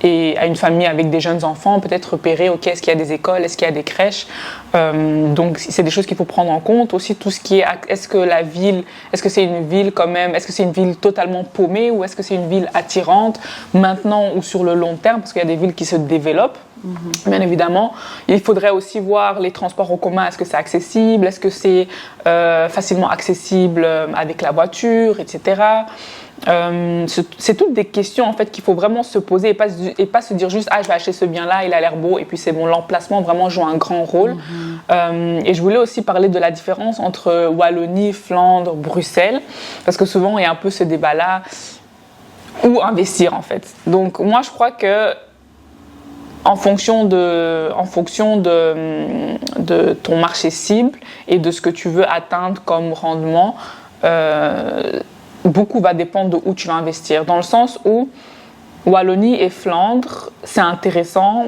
et à une famille avec des jeunes enfants, peut-être repérer, ok, est-ce qu'il y a des écoles, est-ce qu'il y a des crèches, donc c'est des choses qu'il faut prendre en compte. Aussi tout ce qui est, est-ce que la ville, est-ce que c'est une ville quand même, est-ce que c'est une ville totalement paumée ou est-ce que c'est une ville attirante maintenant ou sur le long terme, parce qu'il y a des villes qui se développent. Bien évidemment, il faudrait aussi voir les transports en commun, est-ce que c'est accessible, est-ce que c'est facilement accessible avec la voiture, etc. C'est toutes des questions en fait qu'il faut vraiment se poser et pas se dire juste je vais acheter ce bien là, il a l'air beau et puis c'est bon. L'emplacement vraiment joue un grand rôle. Et je voulais aussi parler de la différence entre Wallonie, Flandre, Bruxelles, parce que souvent il y a un peu ce débat là, où investir en fait. Donc moi je crois que en fonction de ton marché cible et de ce que tu veux atteindre comme rendement, beaucoup va dépendre de où tu vas investir. Dans le sens où Wallonie et Flandre, c'est intéressant.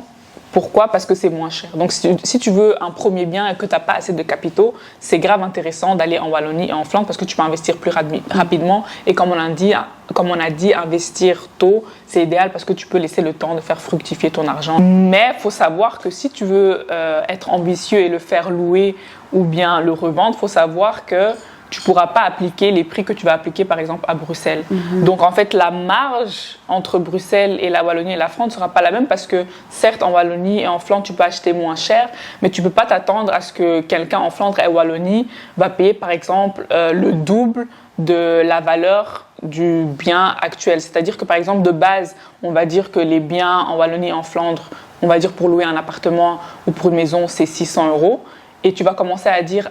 Pourquoi ? Parce que c'est moins cher. Donc si tu veux un premier bien et que tu n'as pas assez de capitaux, c'est grave intéressant d'aller en Wallonie et en Flandre parce que tu peux investir plus rapidement. Et comme on a dit, investir tôt, c'est idéal parce que tu peux laisser le temps de faire fructifier ton argent. Mais il faut savoir que si tu veux être ambitieux et le faire louer ou bien le revendre, il faut savoir que tu ne pourras pas appliquer les prix que tu vas appliquer par exemple à Bruxelles. Donc en fait la marge entre Bruxelles et la Wallonie et la Flandre ne sera pas la même, parce que certes en Wallonie et en Flandre tu peux acheter moins cher, mais tu ne peux pas t'attendre à ce que quelqu'un en Flandre et Wallonie va payer par exemple le double de la valeur du bien actuel. C'est-à-dire que, par exemple, de base, on va dire que les biens en Wallonie et en Flandre, on va dire pour louer un appartement ou pour une maison, c'est 600 €. Et tu vas commencer à dire,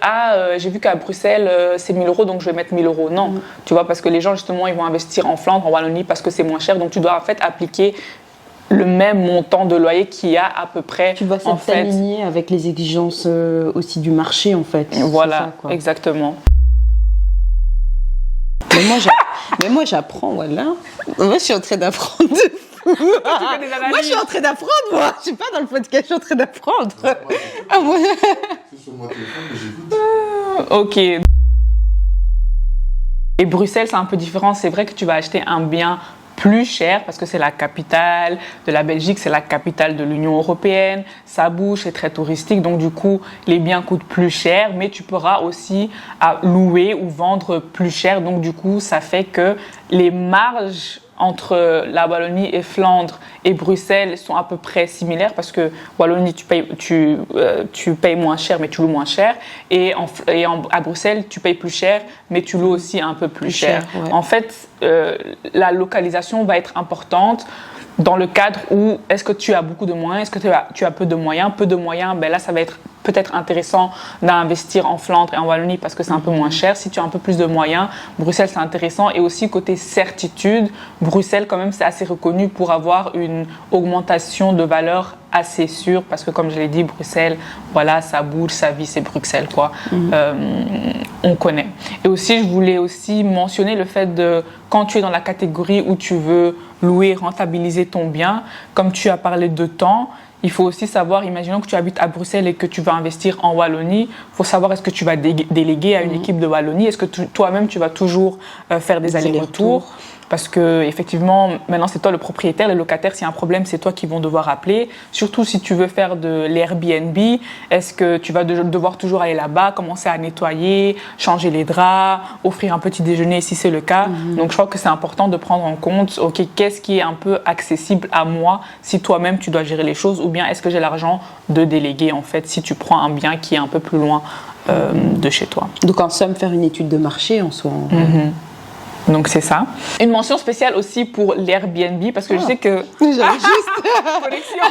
j'ai vu qu'à Bruxelles, c'est 1 000 €, donc je vais mettre 1 000 €. Non, tu vois, parce que les gens, justement, ils vont investir en Flandre, en Wallonie, parce que c'est moins cher. Donc, tu dois, en fait, appliquer le même montant de loyer qu'il y a à peu près. Tu dois s'aligner avec les exigences aussi du marché, en fait. Voilà, ça, exactement. Mais moi, j'apprends, voilà. Moi, je suis en train d'apprendre. Moi, je suis en train d'apprendre, moi. Je suis pas dans le podcast, je suis en train d'apprendre. C'est sur mon téléphone, mais j'écoute. Ok. Et Bruxelles, c'est un peu différent. C'est vrai que tu vas acheter un bien plus cher parce que c'est la capitale de la Belgique, c'est la capitale de l'Union européenne, ça bouge, c'est très touristique, donc du coup les biens coûtent plus cher, mais tu pourras aussi louer ou vendre plus cher, donc du coup ça fait que les marges entre la Wallonie et Flandre et Bruxelles sont à peu près similaires parce que Wallonie tu payes moins cher mais tu loues moins cher et à Bruxelles tu payes plus cher mais tu loues aussi un peu plus cher. Ouais. En fait, la localisation va être importante dans le cadre où est-ce que tu as beaucoup de moyens, est-ce que tu as peu de moyens. Peu de moyens, ben là ça va être peut-être intéressant d'investir en Flandre et en Wallonie parce que c'est un peu moins cher. Si tu as un peu plus de moyens, Bruxelles c'est intéressant. Et aussi côté certitude, Bruxelles quand même c'est assez reconnu pour avoir une augmentation de valeur assez sûre parce que comme je l'ai dit, Bruxelles, voilà, ça bouge, ça vit, c'est Bruxelles quoi. On connaît. Et aussi, je voulais aussi mentionner le fait de quand tu es dans la catégorie où tu veux louer, rentabiliser ton bien, comme tu as parlé de temps, il faut aussi savoir, imaginons que tu habites à Bruxelles et que tu vas investir en Wallonie, il faut savoir est-ce que tu vas déléguer à une équipe de Wallonie, est-ce que toi-même tu vas toujours faire des allers-retours. Parce que effectivement, maintenant c'est toi le propriétaire, les locataires, s'il y a un problème, c'est toi qui vont devoir appeler. Surtout si tu veux faire de l'Airbnb, est-ce que tu vas devoir toujours aller là-bas, commencer à nettoyer, changer les draps, offrir un petit déjeuner si c'est le cas. Donc je crois que c'est important de prendre en compte, ok, qu'est-ce qui est un peu accessible à moi si toi-même tu dois gérer les choses, ou bien est-ce que j'ai l'argent de déléguer en fait si tu prends un bien qui est un peu plus loin de chez toi. Donc en somme, faire une étude de marché en soi. Donc c'est ça. Une mention spéciale aussi pour l'Airbnb parce que je sais que... J'avais juste... Connexion.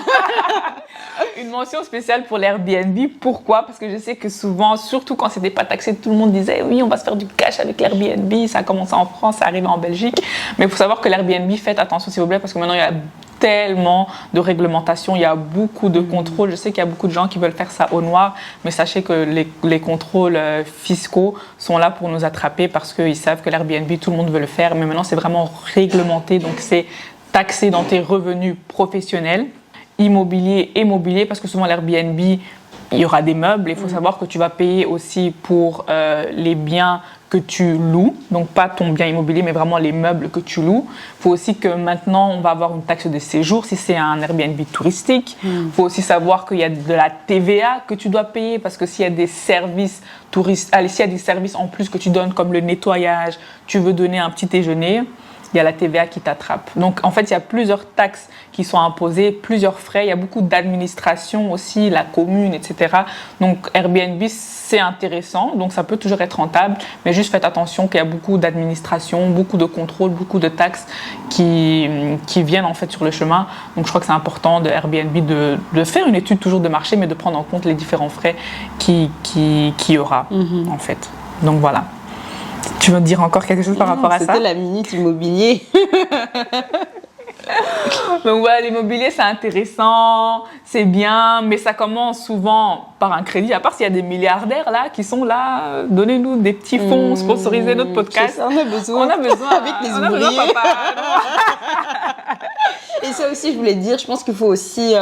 Une mention spéciale pour l'Airbnb. Pourquoi? Parce que je sais que souvent, surtout quand c'était pas taxé, tout le monde disait oui, on va se faire du cash avec l'Airbnb. Ça a commencé en France, ça arrive en Belgique. Mais il faut savoir que l'Airbnb, faites attention s'il vous plaît parce que maintenant il y a tellement de réglementations, il y a beaucoup de contrôles. Je sais qu'il y a beaucoup de gens qui veulent faire ça au noir, mais sachez que les contrôles fiscaux sont là pour nous attraper parce qu'ils savent que l'Airbnb, tout le monde veut le faire, mais maintenant c'est vraiment réglementé, donc c'est taxé dans tes revenus professionnels, immobilier, parce que souvent l'Airbnb, il y aura des meubles. Il faut savoir que tu vas payer aussi pour les biens que tu loues, donc pas ton bien immobilier, mais vraiment les meubles que tu loues. Il faut aussi que maintenant, on va avoir une taxe de séjour si c'est un Airbnb touristique. Il faut aussi savoir qu'il y a de la TVA que tu dois payer parce que s'il y a des services s'il y a des services en plus que tu donnes comme le nettoyage, tu veux donner un petit déjeuner, il y a la TVA qui t'attrape. Donc, en fait, il y a plusieurs taxes qui sont imposées, plusieurs frais. Il y a beaucoup d'administration aussi, la commune, etc. Donc, Airbnb, c'est intéressant. Donc, ça peut toujours être rentable. Mais juste faites attention qu'il y a beaucoup d'administration, beaucoup de contrôles, beaucoup de taxes qui viennent en fait sur le chemin. Donc, je crois que c'est important de Airbnb de faire une étude toujours de marché, mais de prendre en compte les différents frais qu'il y aura, en fait. Donc, voilà. Tu veux me dire encore quelque chose par rapport à ça? C'était la minute immobilier. Donc voilà, l'immobilier c'est intéressant, c'est bien, mais ça commence souvent par un crédit. À part s'il y a des milliardaires là qui sont là, donnez-nous des petits fonds, sponsorisez notre podcast. On a besoin. Avec les ouvriers. Besoin, papa. Et ça aussi, je voulais te dire, je pense qu'il faut aussi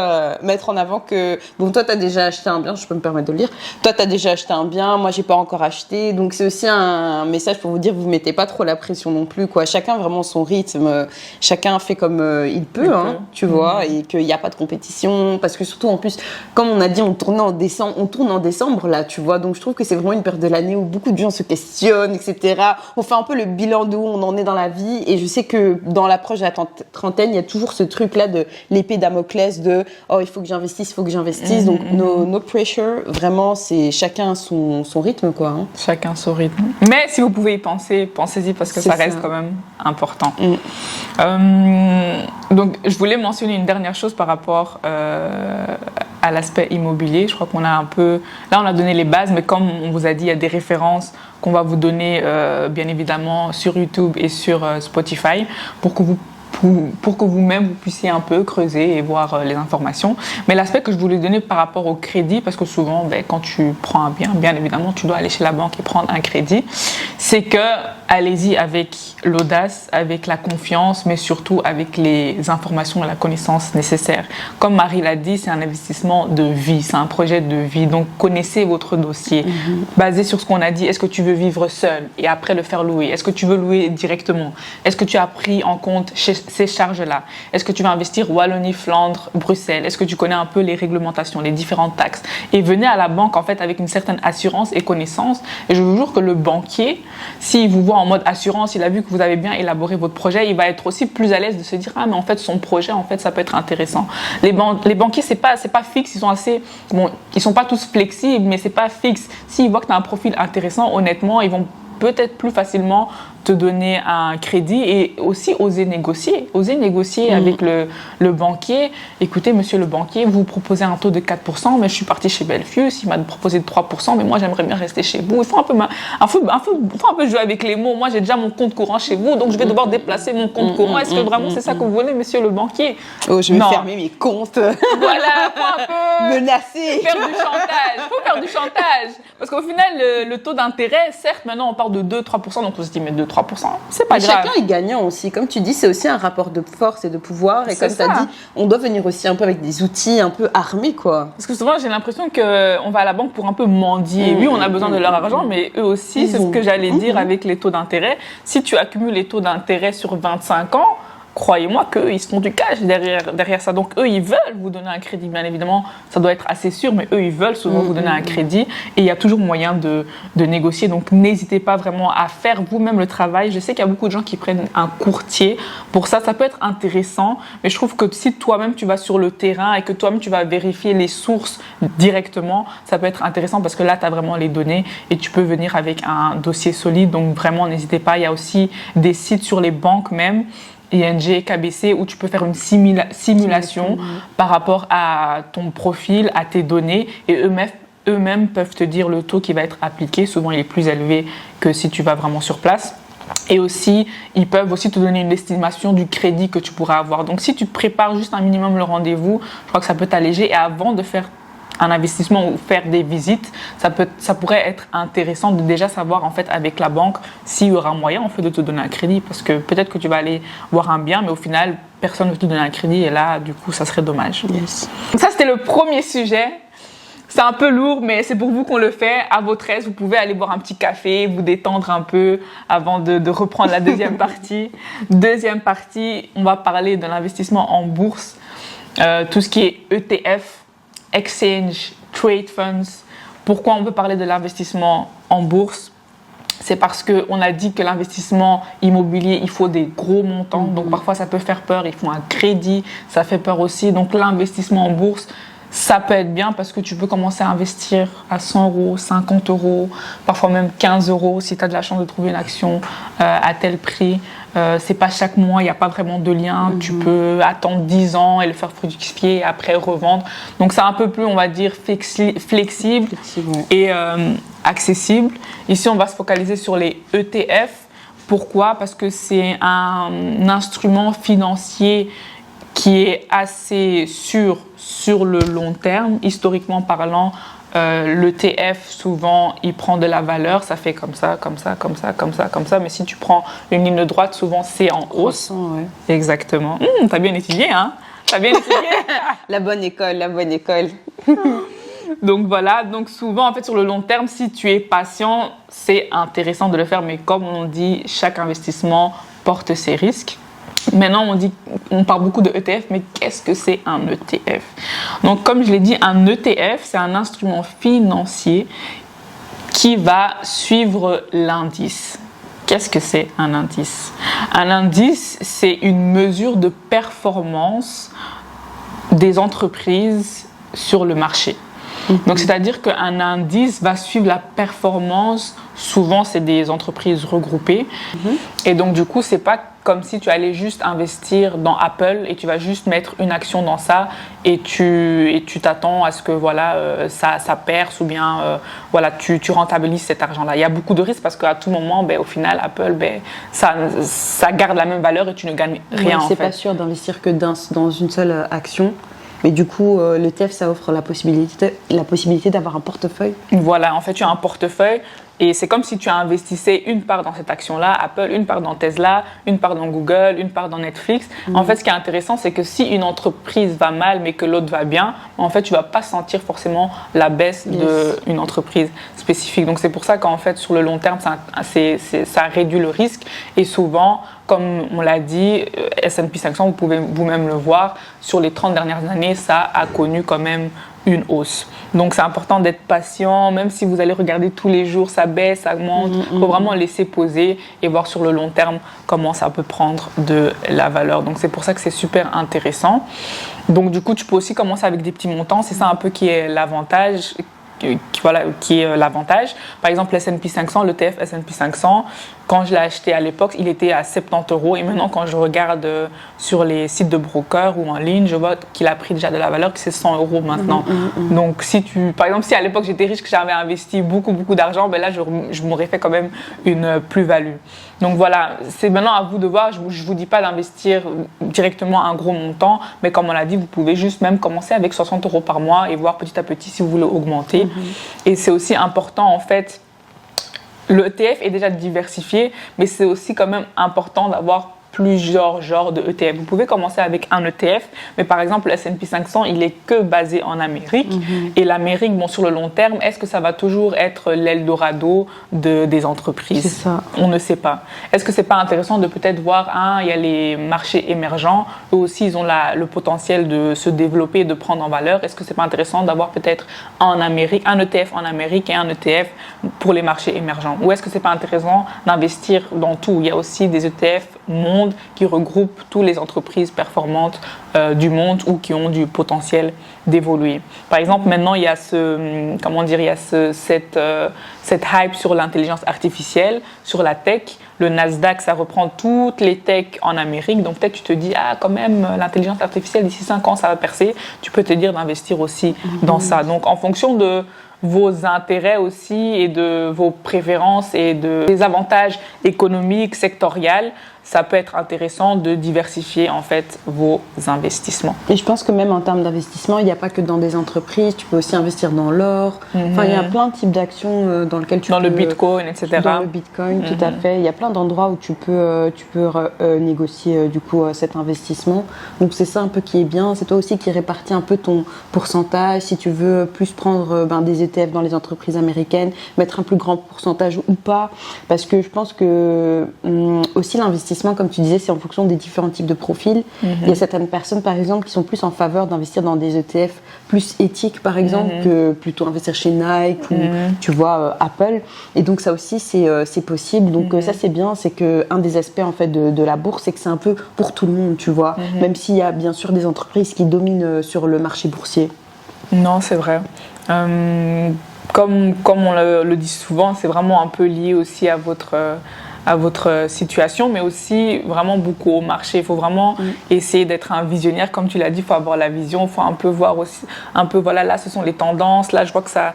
mettre en avant que, bon, toi, tu as déjà acheté un bien, je peux me permettre de le dire. Toi, tu as déjà acheté un bien, moi, j'ai pas encore acheté. Donc, c'est aussi un message pour vous dire, vous mettez pas trop la pression non plus, quoi. Chacun vraiment son rythme, chacun fait comme il peut, tu vois, et qu'il n'y a pas de compétition. Parce que surtout, en plus, comme on a dit, on tourne en décembre, là, tu vois. Donc, je trouve que c'est vraiment une période de l'année où beaucoup de gens se questionnent, etc. On fait un peu le bilan de où on en est dans la vie. Et je sais que dans l'approche de la trentaine, il y a toujours ce truc truc-là de l'épée Damoclès de « Oh, il faut que j'investisse, Donc, no pressure. Vraiment, c'est chacun son rythme, quoi. Hein. Chacun son rythme. Mais si vous pouvez y penser, pensez-y parce que ça reste quand même important. Donc, je voulais mentionner une dernière chose par rapport à l'aspect immobilier. Je crois qu'on a un peu... Là, on a donné les bases, mais comme on vous a dit, il y a des références qu'on va vous donner, bien évidemment, sur YouTube et sur Spotify pour que vous-même, vous puissiez un peu creuser et voir les informations. Mais l'aspect que je voulais donner par rapport au crédit, parce que souvent, quand tu prends un bien évidemment, tu dois aller chez la banque et prendre un crédit, c'est que allez-y avec l'audace, avec la confiance, mais surtout avec les informations et la connaissance nécessaires. Comme Marie l'a dit, c'est un investissement de vie, c'est un projet de vie. Donc, connaissez votre dossier. Basé sur ce qu'on a dit, est-ce que tu veux vivre seul et après le faire louer? Est-ce que tu veux louer directement? Est-ce que tu as pris en compte ces charges-là? Est-ce que tu vas investir Wallonie, Flandre, Bruxelles? Est-ce que tu connais un peu les réglementations, les différentes taxes? Et venez à la banque en fait avec une certaine assurance et connaissance. Et je vous jure que le banquier, s'il vous voit en mode assurance, il a vu que vous avez bien élaboré votre projet, il va être aussi plus à l'aise de se dire ah mais en fait son projet en fait ça peut être intéressant. Les banquiers c'est pas fixe, ils sont assez ils sont pas tous flexibles mais c'est pas fixe. S'ils voient que tu as un profil intéressant, honnêtement, ils vont peut-être plus facilement te donner un crédit et aussi oser négocier avec le banquier. Écoutez, monsieur le banquier, vous proposez un taux de 4%, mais je suis partie chez Belfius, il m'a proposé de 3%, mais moi j'aimerais bien rester chez vous. Il faut un peu jouer avec les mots. Moi j'ai déjà mon compte courant chez vous, donc je vais devoir déplacer mon compte courant. Est-ce que vraiment c'est ça que vous voulez, monsieur le banquier? Oh, je vais fermer mes comptes. Voilà, faut un peu menacer. Faut faire du chantage. Parce qu'au final, le taux d'intérêt, certes, maintenant on parle de 2-3%, donc on se dit mais 2-3%, c'est pas grave. Chacun est gagnant aussi. Comme tu dis, c'est aussi un rapport de force et de pouvoir. Et comme tu as dit, on doit venir aussi un peu avec des outils un peu armés, quoi. Parce que souvent, j'ai l'impression qu'on va à la banque pour un peu mendier. Oui, on a besoin de leur argent, mais eux aussi, c'est ce que j'allais dire avec les taux d'intérêt. Si tu accumules les taux d'intérêt sur 25 ans, croyez-moi qu'eux, ils se font du cash derrière ça. Donc, eux, ils veulent vous donner un crédit. Bien évidemment, ça doit être assez sûr, mais eux, ils veulent souvent vous donner un crédit. Et il y a toujours moyen de négocier. Donc, n'hésitez pas vraiment à faire vous-même le travail. Je sais qu'il y a beaucoup de gens qui prennent un courtier. Pour ça, ça peut être intéressant. Mais je trouve que si toi-même, tu vas sur le terrain et que toi-même, tu vas vérifier les sources directement, ça peut être intéressant parce que là, tu as vraiment les données et tu peux venir avec un dossier solide. Donc, vraiment, n'hésitez pas. Il y a aussi des sites sur les banques même, ING, KBC, où tu peux faire une simulation par rapport à ton profil, à tes données, et eux-mêmes peuvent te dire le taux qui va être appliqué. Souvent, il est plus élevé que si tu vas vraiment sur place. Et aussi, ils peuvent aussi te donner une estimation du crédit que tu pourras avoir. Donc, si tu te prépares juste un minimum le rendez-vous, je crois que ça peut t'alléger. Et avant de faire un investissement ou faire des visites, ça pourrait être intéressant de déjà savoir en fait avec la banque s'il y aura moyen en fait de te donner un crédit, parce que peut-être que tu vas aller voir un bien mais au final personne ne veut te donner un crédit et là du coup ça serait dommage. Yes. Donc ça c'était le premier sujet. C'est un peu lourd, mais c'est pour vous qu'on le fait. À votre aise, vous pouvez aller boire un petit café, vous détendre un peu avant de reprendre la deuxième partie. Deuxième partie, on va parler de l'investissement en bourse, tout ce qui est ETF, Exchange Trade Funds. Pourquoi on peut parler de l'investissement en bourse? C'est parce qu'on a dit que l'investissement immobilier, il faut des gros montants. Donc parfois, ça peut faire peur. Il faut un crédit, ça fait peur aussi. Donc l'investissement en bourse, ça peut être bien parce que tu peux commencer à investir à 100 €, 50 €, parfois même 15 € si tu as de la chance de trouver une action à tel prix. C'est pas chaque mois, il n'y a pas vraiment de lien. Tu peux attendre 10 ans et le faire fructifier et après revendre. Donc c'est un peu plus, on va dire, flexible et accessible. Ici, on va se focaliser sur les ETF. Pourquoi? Parce que c'est un instrument financier qui est assez sûr sur le long terme. Historiquement parlant, l'ETF, souvent, il prend de la valeur. Ça fait comme ça, comme ça, comme ça, comme ça, comme ça. Mais si tu prends une ligne droite, souvent, c'est en hausse. Ouais. Exactement. T'as bien étudié, hein? T'as bien étudié. La bonne école, la bonne école. Donc voilà, donc souvent en fait sur le long terme, si tu es patient, c'est intéressant de le faire, mais comme on dit, chaque investissement porte ses risques. Maintenant, on parle beaucoup de ETF, mais qu'est-ce que c'est un ETF? Donc comme je l'ai dit, un ETF, c'est un instrument financier qui va suivre l'indice. Qu'est-ce que c'est un indice? Un indice, c'est une mesure de performance des entreprises sur le marché. Donc, c'est-à-dire qu'un indice va suivre la performance. Souvent, c'est des entreprises regroupées. Et donc, du coup, c'est pas comme si tu allais juste investir dans Apple et tu vas juste mettre une action dans ça et tu t'attends à ce que voilà, ça perce ou bien voilà, tu rentabilises cet argent-là. Il y a beaucoup de risques parce qu'à tout moment, au final, Apple, ça garde la même valeur et tu ne gagnes rien. C'est pas sûr d'investir que dans une seule action. Mais du coup, l'ETF, ça offre la possibilité d'avoir un portefeuille. Voilà, en fait, tu as un portefeuille et c'est comme si tu investissais une part dans cette action-là, Apple, une part dans Tesla, une part dans Google, une part dans Netflix. En fait, ce qui est intéressant, c'est que si une entreprise va mal mais que l'autre va bien, en fait, tu ne vas pas sentir forcément la baisse d'une entreprise spécifique. Donc, c'est pour ça qu'en fait, sur le long terme, ça réduit le risque. Et souvent, comme on l'a dit, S&P 500, vous pouvez vous-même le voir, sur les 30 dernières années, ça a connu quand même une hausse. Donc, c'est important d'être patient, même si vous allez regarder tous les jours, ça baisse, ça augmente. Il faut vraiment laisser poser et voir sur le long terme comment ça peut prendre de la valeur. Donc, c'est pour ça que c'est super intéressant. Donc, du coup, tu peux aussi commencer avec des petits montants. C'est ça un peu qui est l'avantage. Par exemple, l'S&P 500, l'ETF S&P 500, quand je l'ai acheté à l'époque, il était à 70 € et maintenant quand je regarde sur les sites de brokers ou en ligne, je vois qu'il a pris déjà de la valeur, que c'est 100 € maintenant. Donc, par exemple, si à l'époque j'étais riche, que j'avais investi beaucoup d'argent, là je m'aurais fait quand même une plus-value. Donc voilà, c'est maintenant à vous de voir. Je vous dis pas d'investir directement un gros montant, mais comme on l'a dit, vous pouvez juste même commencer avec 60 € par mois et voir petit à petit si vous voulez augmenter. Et c'est aussi important en fait. Le ETF est déjà diversifié, mais c'est aussi quand même important d'avoir plusieurs genres de ETF. Vous pouvez commencer avec un ETF, mais par exemple, le S&P 500, il est que basé en Amérique. Et l'Amérique, sur le long terme, est-ce que ça va toujours être l'Eldorado des entreprises? C'est ça. On ne sait pas. Est-ce que c'est pas intéressant de peut-être voir, il y a les marchés émergents, eux aussi, ils ont le potentiel de se développer et de prendre en valeur. Est-ce que c'est pas intéressant d'avoir peut-être un ETF en Amérique et un ETF pour les marchés émergents? Ou est-ce que c'est pas intéressant d'investir dans tout? Il y a aussi des ETF monde qui regroupent toutes les entreprises performantes du monde ou qui ont du potentiel d'évoluer. Par exemple, maintenant, il y a cette hype sur l'intelligence artificielle, sur la tech. Le Nasdaq, ça reprend toutes les techs en Amérique. Donc, peut-être tu te dis, quand même, l'intelligence artificielle, d'ici 5 ans, ça va percer. Tu peux te dire d'investir aussi dans ça. Donc, en fonction de vos intérêts aussi et de vos préférences et des avantages économiques, sectoriels, ça peut être intéressant de diversifier en fait vos investissements. Et je pense que même en termes d'investissement, il n'y a pas que dans des entreprises, tu peux aussi investir dans l'or. Enfin, il y a plein de types d'actions dans lesquelles tu peux... Dans le Bitcoin, etc. Dans le Bitcoin, tout à fait. Il y a plein d'endroits où tu peux négocier du coup cet investissement. Donc c'est ça un peu qui est bien. C'est toi aussi qui répartis un peu ton pourcentage. Si tu veux plus prendre des ETF dans les entreprises américaines, mettre un plus grand pourcentage ou pas. Parce que je pense que aussi l'investissement, comme tu disais, c'est en fonction des différents types de profils. Il y a certaines personnes, par exemple, qui sont plus en faveur d'investir dans des ETF plus éthiques, par exemple, que plutôt investir chez Nike ou, tu vois, Apple. Et donc, ça aussi, c'est possible. Donc, ça, c'est bien. C'est qu'un des aspects, en fait, de la bourse, c'est que c'est un peu pour tout le monde, tu vois. Même s'il y a, bien sûr, des entreprises qui dominent sur le marché boursier. Non, c'est vrai. Comme on le dit souvent, c'est vraiment un peu lié aussi à votre situation, mais aussi vraiment beaucoup au marché. Il faut vraiment essayer d'être un visionnaire, comme tu l'as dit, il faut avoir la vision, il faut un peu voir aussi, voilà, là ce sont les tendances, là je vois que ça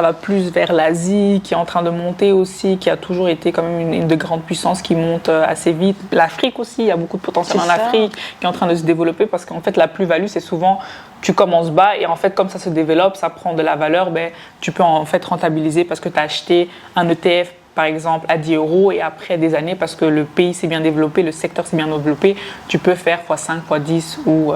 va plus vers l'Asie, qui est en train de monter aussi, qui a toujours été quand même une de grandes puissances qui monte assez vite. L'Afrique aussi, il y a beaucoup de potentiel en Afrique, qui est en train de se développer, parce qu'en fait la plus-value c'est souvent, tu commences bas et en fait comme ça se développe, ça prend de la valeur, tu peux en fait rentabiliser parce que tu as acheté un ETF par exemple à 10 € et après des années, parce que le pays s'est bien développé, le secteur s'est bien développé, tu peux faire x5, x10 ou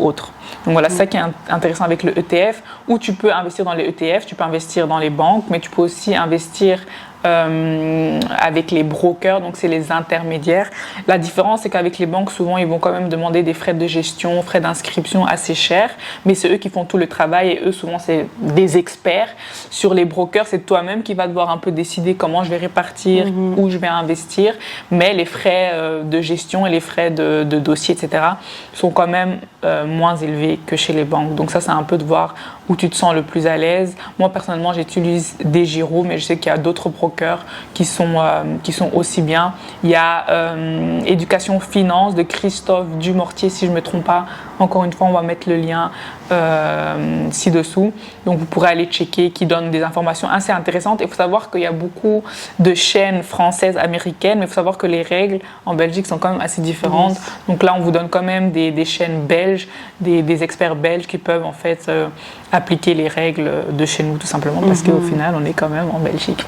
autre. Donc voilà, c'est ça qui est intéressant avec le ETF, où tu peux investir dans les ETF, tu peux investir dans les banques, mais tu peux aussi investir avec les brokers, donc c'est les intermédiaires. La différence, c'est qu'avec les banques, souvent, ils vont quand même demander des frais de gestion, frais d'inscription assez chers, mais c'est eux qui font tout le travail et eux, souvent, c'est des experts. Sur les brokers, c'est toi-même qui vas devoir un peu décider comment je vais répartir, où je vais investir, mais les frais de gestion et les frais de dossier, etc., sont quand même moins élevés que chez les banques. Donc ça, c'est un peu de voir où tu te sens le plus à l'aise. Moi, personnellement, j'utilise DEGIRO, mais je sais qu'il y a d'autres brokers qui sont aussi bien. Il y a Éducation Finance de Christophe Dumortier, si je ne me trompe pas. Encore une fois, on va mettre le lien ci-dessous. Donc, vous pourrez aller checker, qui donne des informations assez intéressantes. Il faut savoir qu'il y a beaucoup de chaînes françaises, américaines, mais il faut savoir que les règles en Belgique sont quand même assez différentes. Yes. Donc là, on vous donne quand même des chaînes belges, des experts belges qui peuvent en fait appliquer les règles de chez nous, tout simplement, parce qu'au final, on est quand même en Belgique.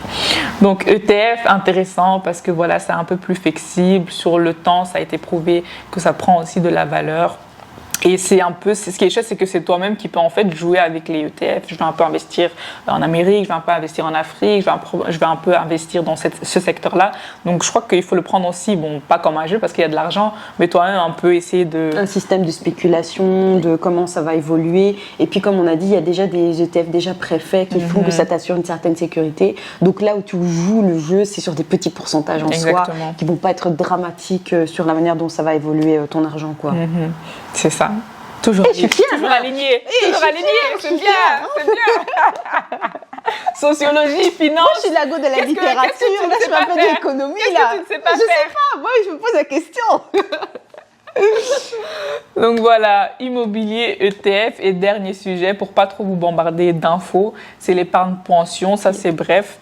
Donc, ETF, intéressant, parce que voilà, c'est un peu plus flexible. Sur le temps, ça a été prouvé que ça prend aussi de la valeur. Et c'est ce qui est chouette, c'est que c'est toi-même qui peux en fait jouer avec les ETF. Je vais un peu investir en Amérique, je vais un peu investir en Afrique, je vais un peu investir dans ce secteur-là. Donc je crois qu'il faut le prendre aussi, bon, pas comme un jeu parce qu'il y a de l'argent, mais toi-même un peu essayer de... Un système de spéculation, de comment ça va évoluer. Et puis comme on a dit, il y a déjà des ETF déjà préfaits qui font que ça t'assure une certaine sécurité. Donc là où tu joues le jeu, c'est sur des petits pourcentages en soi, qui ne vont pas être dramatiques sur la manière dont ça va évoluer ton argent, quoi. C'est ça. Toujours aligné. C'est bien. Sociologie, finance. Moi, je suis la go de la littérature. Là, je fais un peu d'économie. Qu'est-ce que tu ne sais pas faire? Je sais pas. Moi, je me pose la question. Donc voilà, immobilier, ETF et dernier sujet pour pas trop vous bombarder d'infos, c'est l'épargne pension. Ça c'est bref.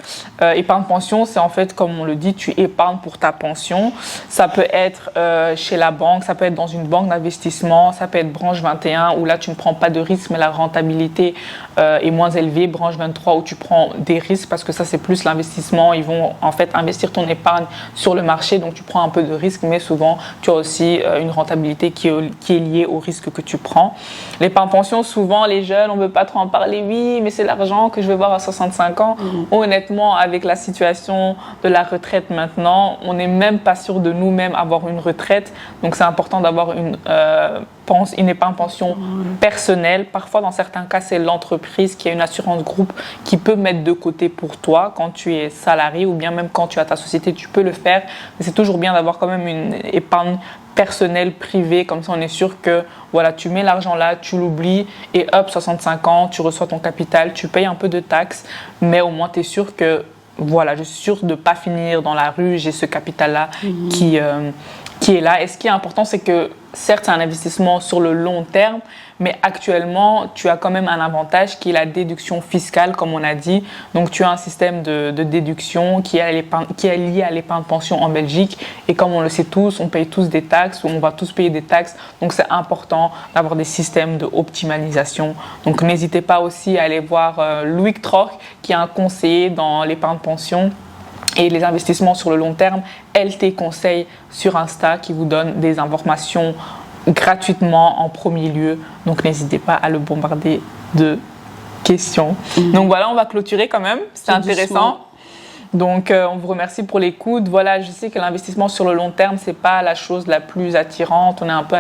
Épargne pension, c'est en fait comme on le dit, tu épargnes pour ta pension. Ça peut être chez la banque, ça peut être dans une banque d'investissement, ça peut être branche 21 où là tu ne prends pas de risque mais la rentabilité est moins élevée. Branche 23 où tu prends des risques parce que ça c'est plus l'investissement. Ils vont en fait investir ton épargne sur le marché donc tu prends un peu de risque mais souvent tu as aussi une rentabilité qui est liée au risque que tu prends. L'épargne pension, souvent les jeunes, on ne veut pas trop en parler. Oui, mais c'est l'argent que je vais voir à 65 ans. Honnêtement, avec la situation de la retraite maintenant, on n'est même pas sûr de nous-mêmes avoir une retraite. Donc c'est important d'avoir une épargne pension personnelle. Parfois, dans certains cas, c'est l'entreprise qui a une assurance groupe qui peut mettre de côté pour toi quand tu es salarié ou bien même quand tu as ta société, tu peux le faire. Mais c'est toujours bien d'avoir quand même une épargne personnelle, privée, comme ça on est sûr que voilà, tu mets l'argent là, tu l'oublies et hop, 65 ans, tu reçois ton capital, tu payes un peu de taxes, mais au moins tu es sûr que voilà, je suis sûre de ne pas finir dans la rue, j'ai ce capital-là qui est là. Et ce qui est important, c'est que certes, c'est un investissement sur le long terme, mais actuellement, tu as quand même un avantage qui est la déduction fiscale, comme on a dit. Donc, tu as un système de déduction qui est lié à l'épargne pension en Belgique. Et comme on le sait tous, on paye tous des taxes, ou on va tous payer des taxes. Donc, c'est important d'avoir des systèmes d'optimalisation. Donc, n'hésitez pas aussi à aller voir Loïc Troch, qui est un conseiller dans l'épargne pension et les investissements sur le long terme, LT Conseil sur Insta, qui vous donne des informations gratuitement en premier lieu. Donc, n'hésitez pas à le bombarder de questions. Donc, voilà, on va clôturer quand même. C'est intéressant. Doucement. Donc, on vous remercie pour l'écoute. Voilà, je sais que l'investissement sur le long terme, c'est pas la chose la plus attirante. On est un peu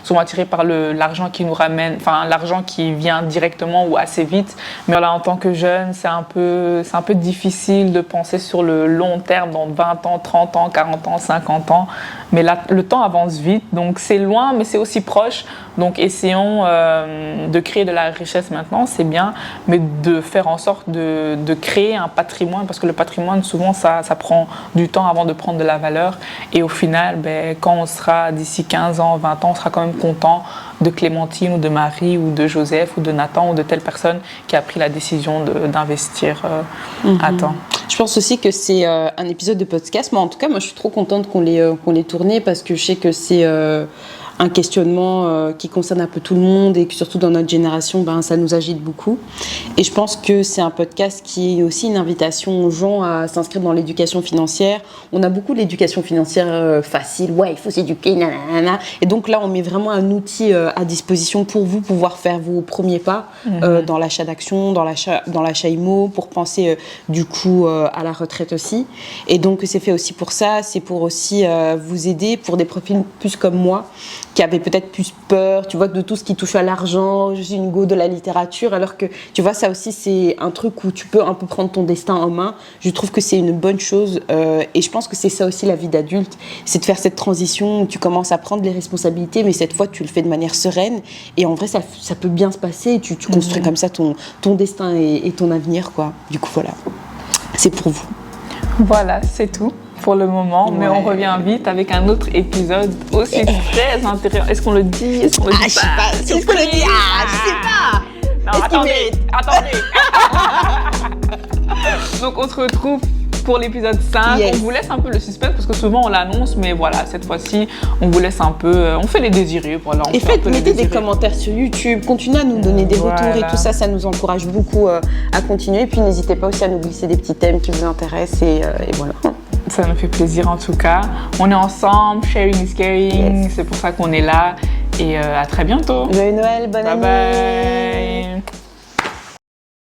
souvent attiré par l'argent qui nous ramène, enfin, l'argent qui vient directement ou assez vite. Mais voilà, en tant que jeune, c'est un peu difficile de penser sur le long terme, dans 20 ans, 30 ans, 40 ans, 50 ans. Mais là, le temps avance vite. Donc, c'est loin, mais c'est aussi proche. Donc, essayons de créer de la richesse maintenant, c'est bien, mais de faire en sorte de créer un patrimoine, parce que le patrimoine, souvent, ça prend du temps avant de prendre de la valeur. Et au final, quand on sera d'ici 15 ans, 20 ans, on sera quand même content de Clémentine ou de Marie ou de Joseph ou de Nathan ou de telle personne qui a pris la décision d'investir à temps. Je pense aussi que c'est un épisode de podcast. Moi, en tout cas, je suis trop contente qu'on l'ait tourné parce que je sais que c'est un questionnement qui concerne un peu tout le monde et que surtout dans notre génération, ça nous agite beaucoup. Et je pense que c'est un podcast qui est aussi une invitation aux gens à s'inscrire dans l'éducation financière. On a beaucoup l'éducation financière facile, il faut s'éduquer, nanana. Et donc là, on met vraiment un outil à disposition pour vous pouvoir faire vos premiers pas dans l'achat d'actions, dans l'achat IMO, pour penser du coup à la retraite aussi. Et donc c'est fait aussi pour ça, c'est pour aussi vous aider pour des profils plus comme moi, qui avaient peut-être plus peur, tu vois, de tout ce qui touche à l'argent. Je suis une go de la littérature, alors que, tu vois, ça aussi, c'est un truc où tu peux un peu prendre ton destin en main. Je trouve que c'est une bonne chose et je pense que c'est ça aussi la vie d'adulte, c'est de faire cette transition où tu commences à prendre les responsabilités, mais cette fois, tu le fais de manière sereine et en vrai, ça peut bien se passer et tu construis comme ça ton destin et ton avenir, quoi. Du coup, voilà, c'est pour vous. Voilà, c'est tout pour le moment, mais on revient vite avec un autre épisode aussi très intéressant. Est-ce qu'on le dit? Est-ce qu'on le dit je sais pas. Est-ce qu'on le dit? Je sais pas. Non, attendez. Donc on se retrouve pour l'épisode 5. On vous laisse un peu le suspense parce que souvent on l'annonce, mais voilà, cette fois-ci, on vous laisse un peu. On fait les désirés. Voilà, mettez des commentaires sur YouTube, continuez à nous donner des retours et tout ça, ça nous encourage beaucoup à continuer. Et puis n'hésitez pas aussi à nous glisser des petits thèmes qui vous intéressent et voilà. Ça nous fait plaisir en tout cas. On est ensemble, sharing is caring, c'est pour ça qu'on est là. Et à très bientôt. Joyeux Noël, bonne année. Bye bye.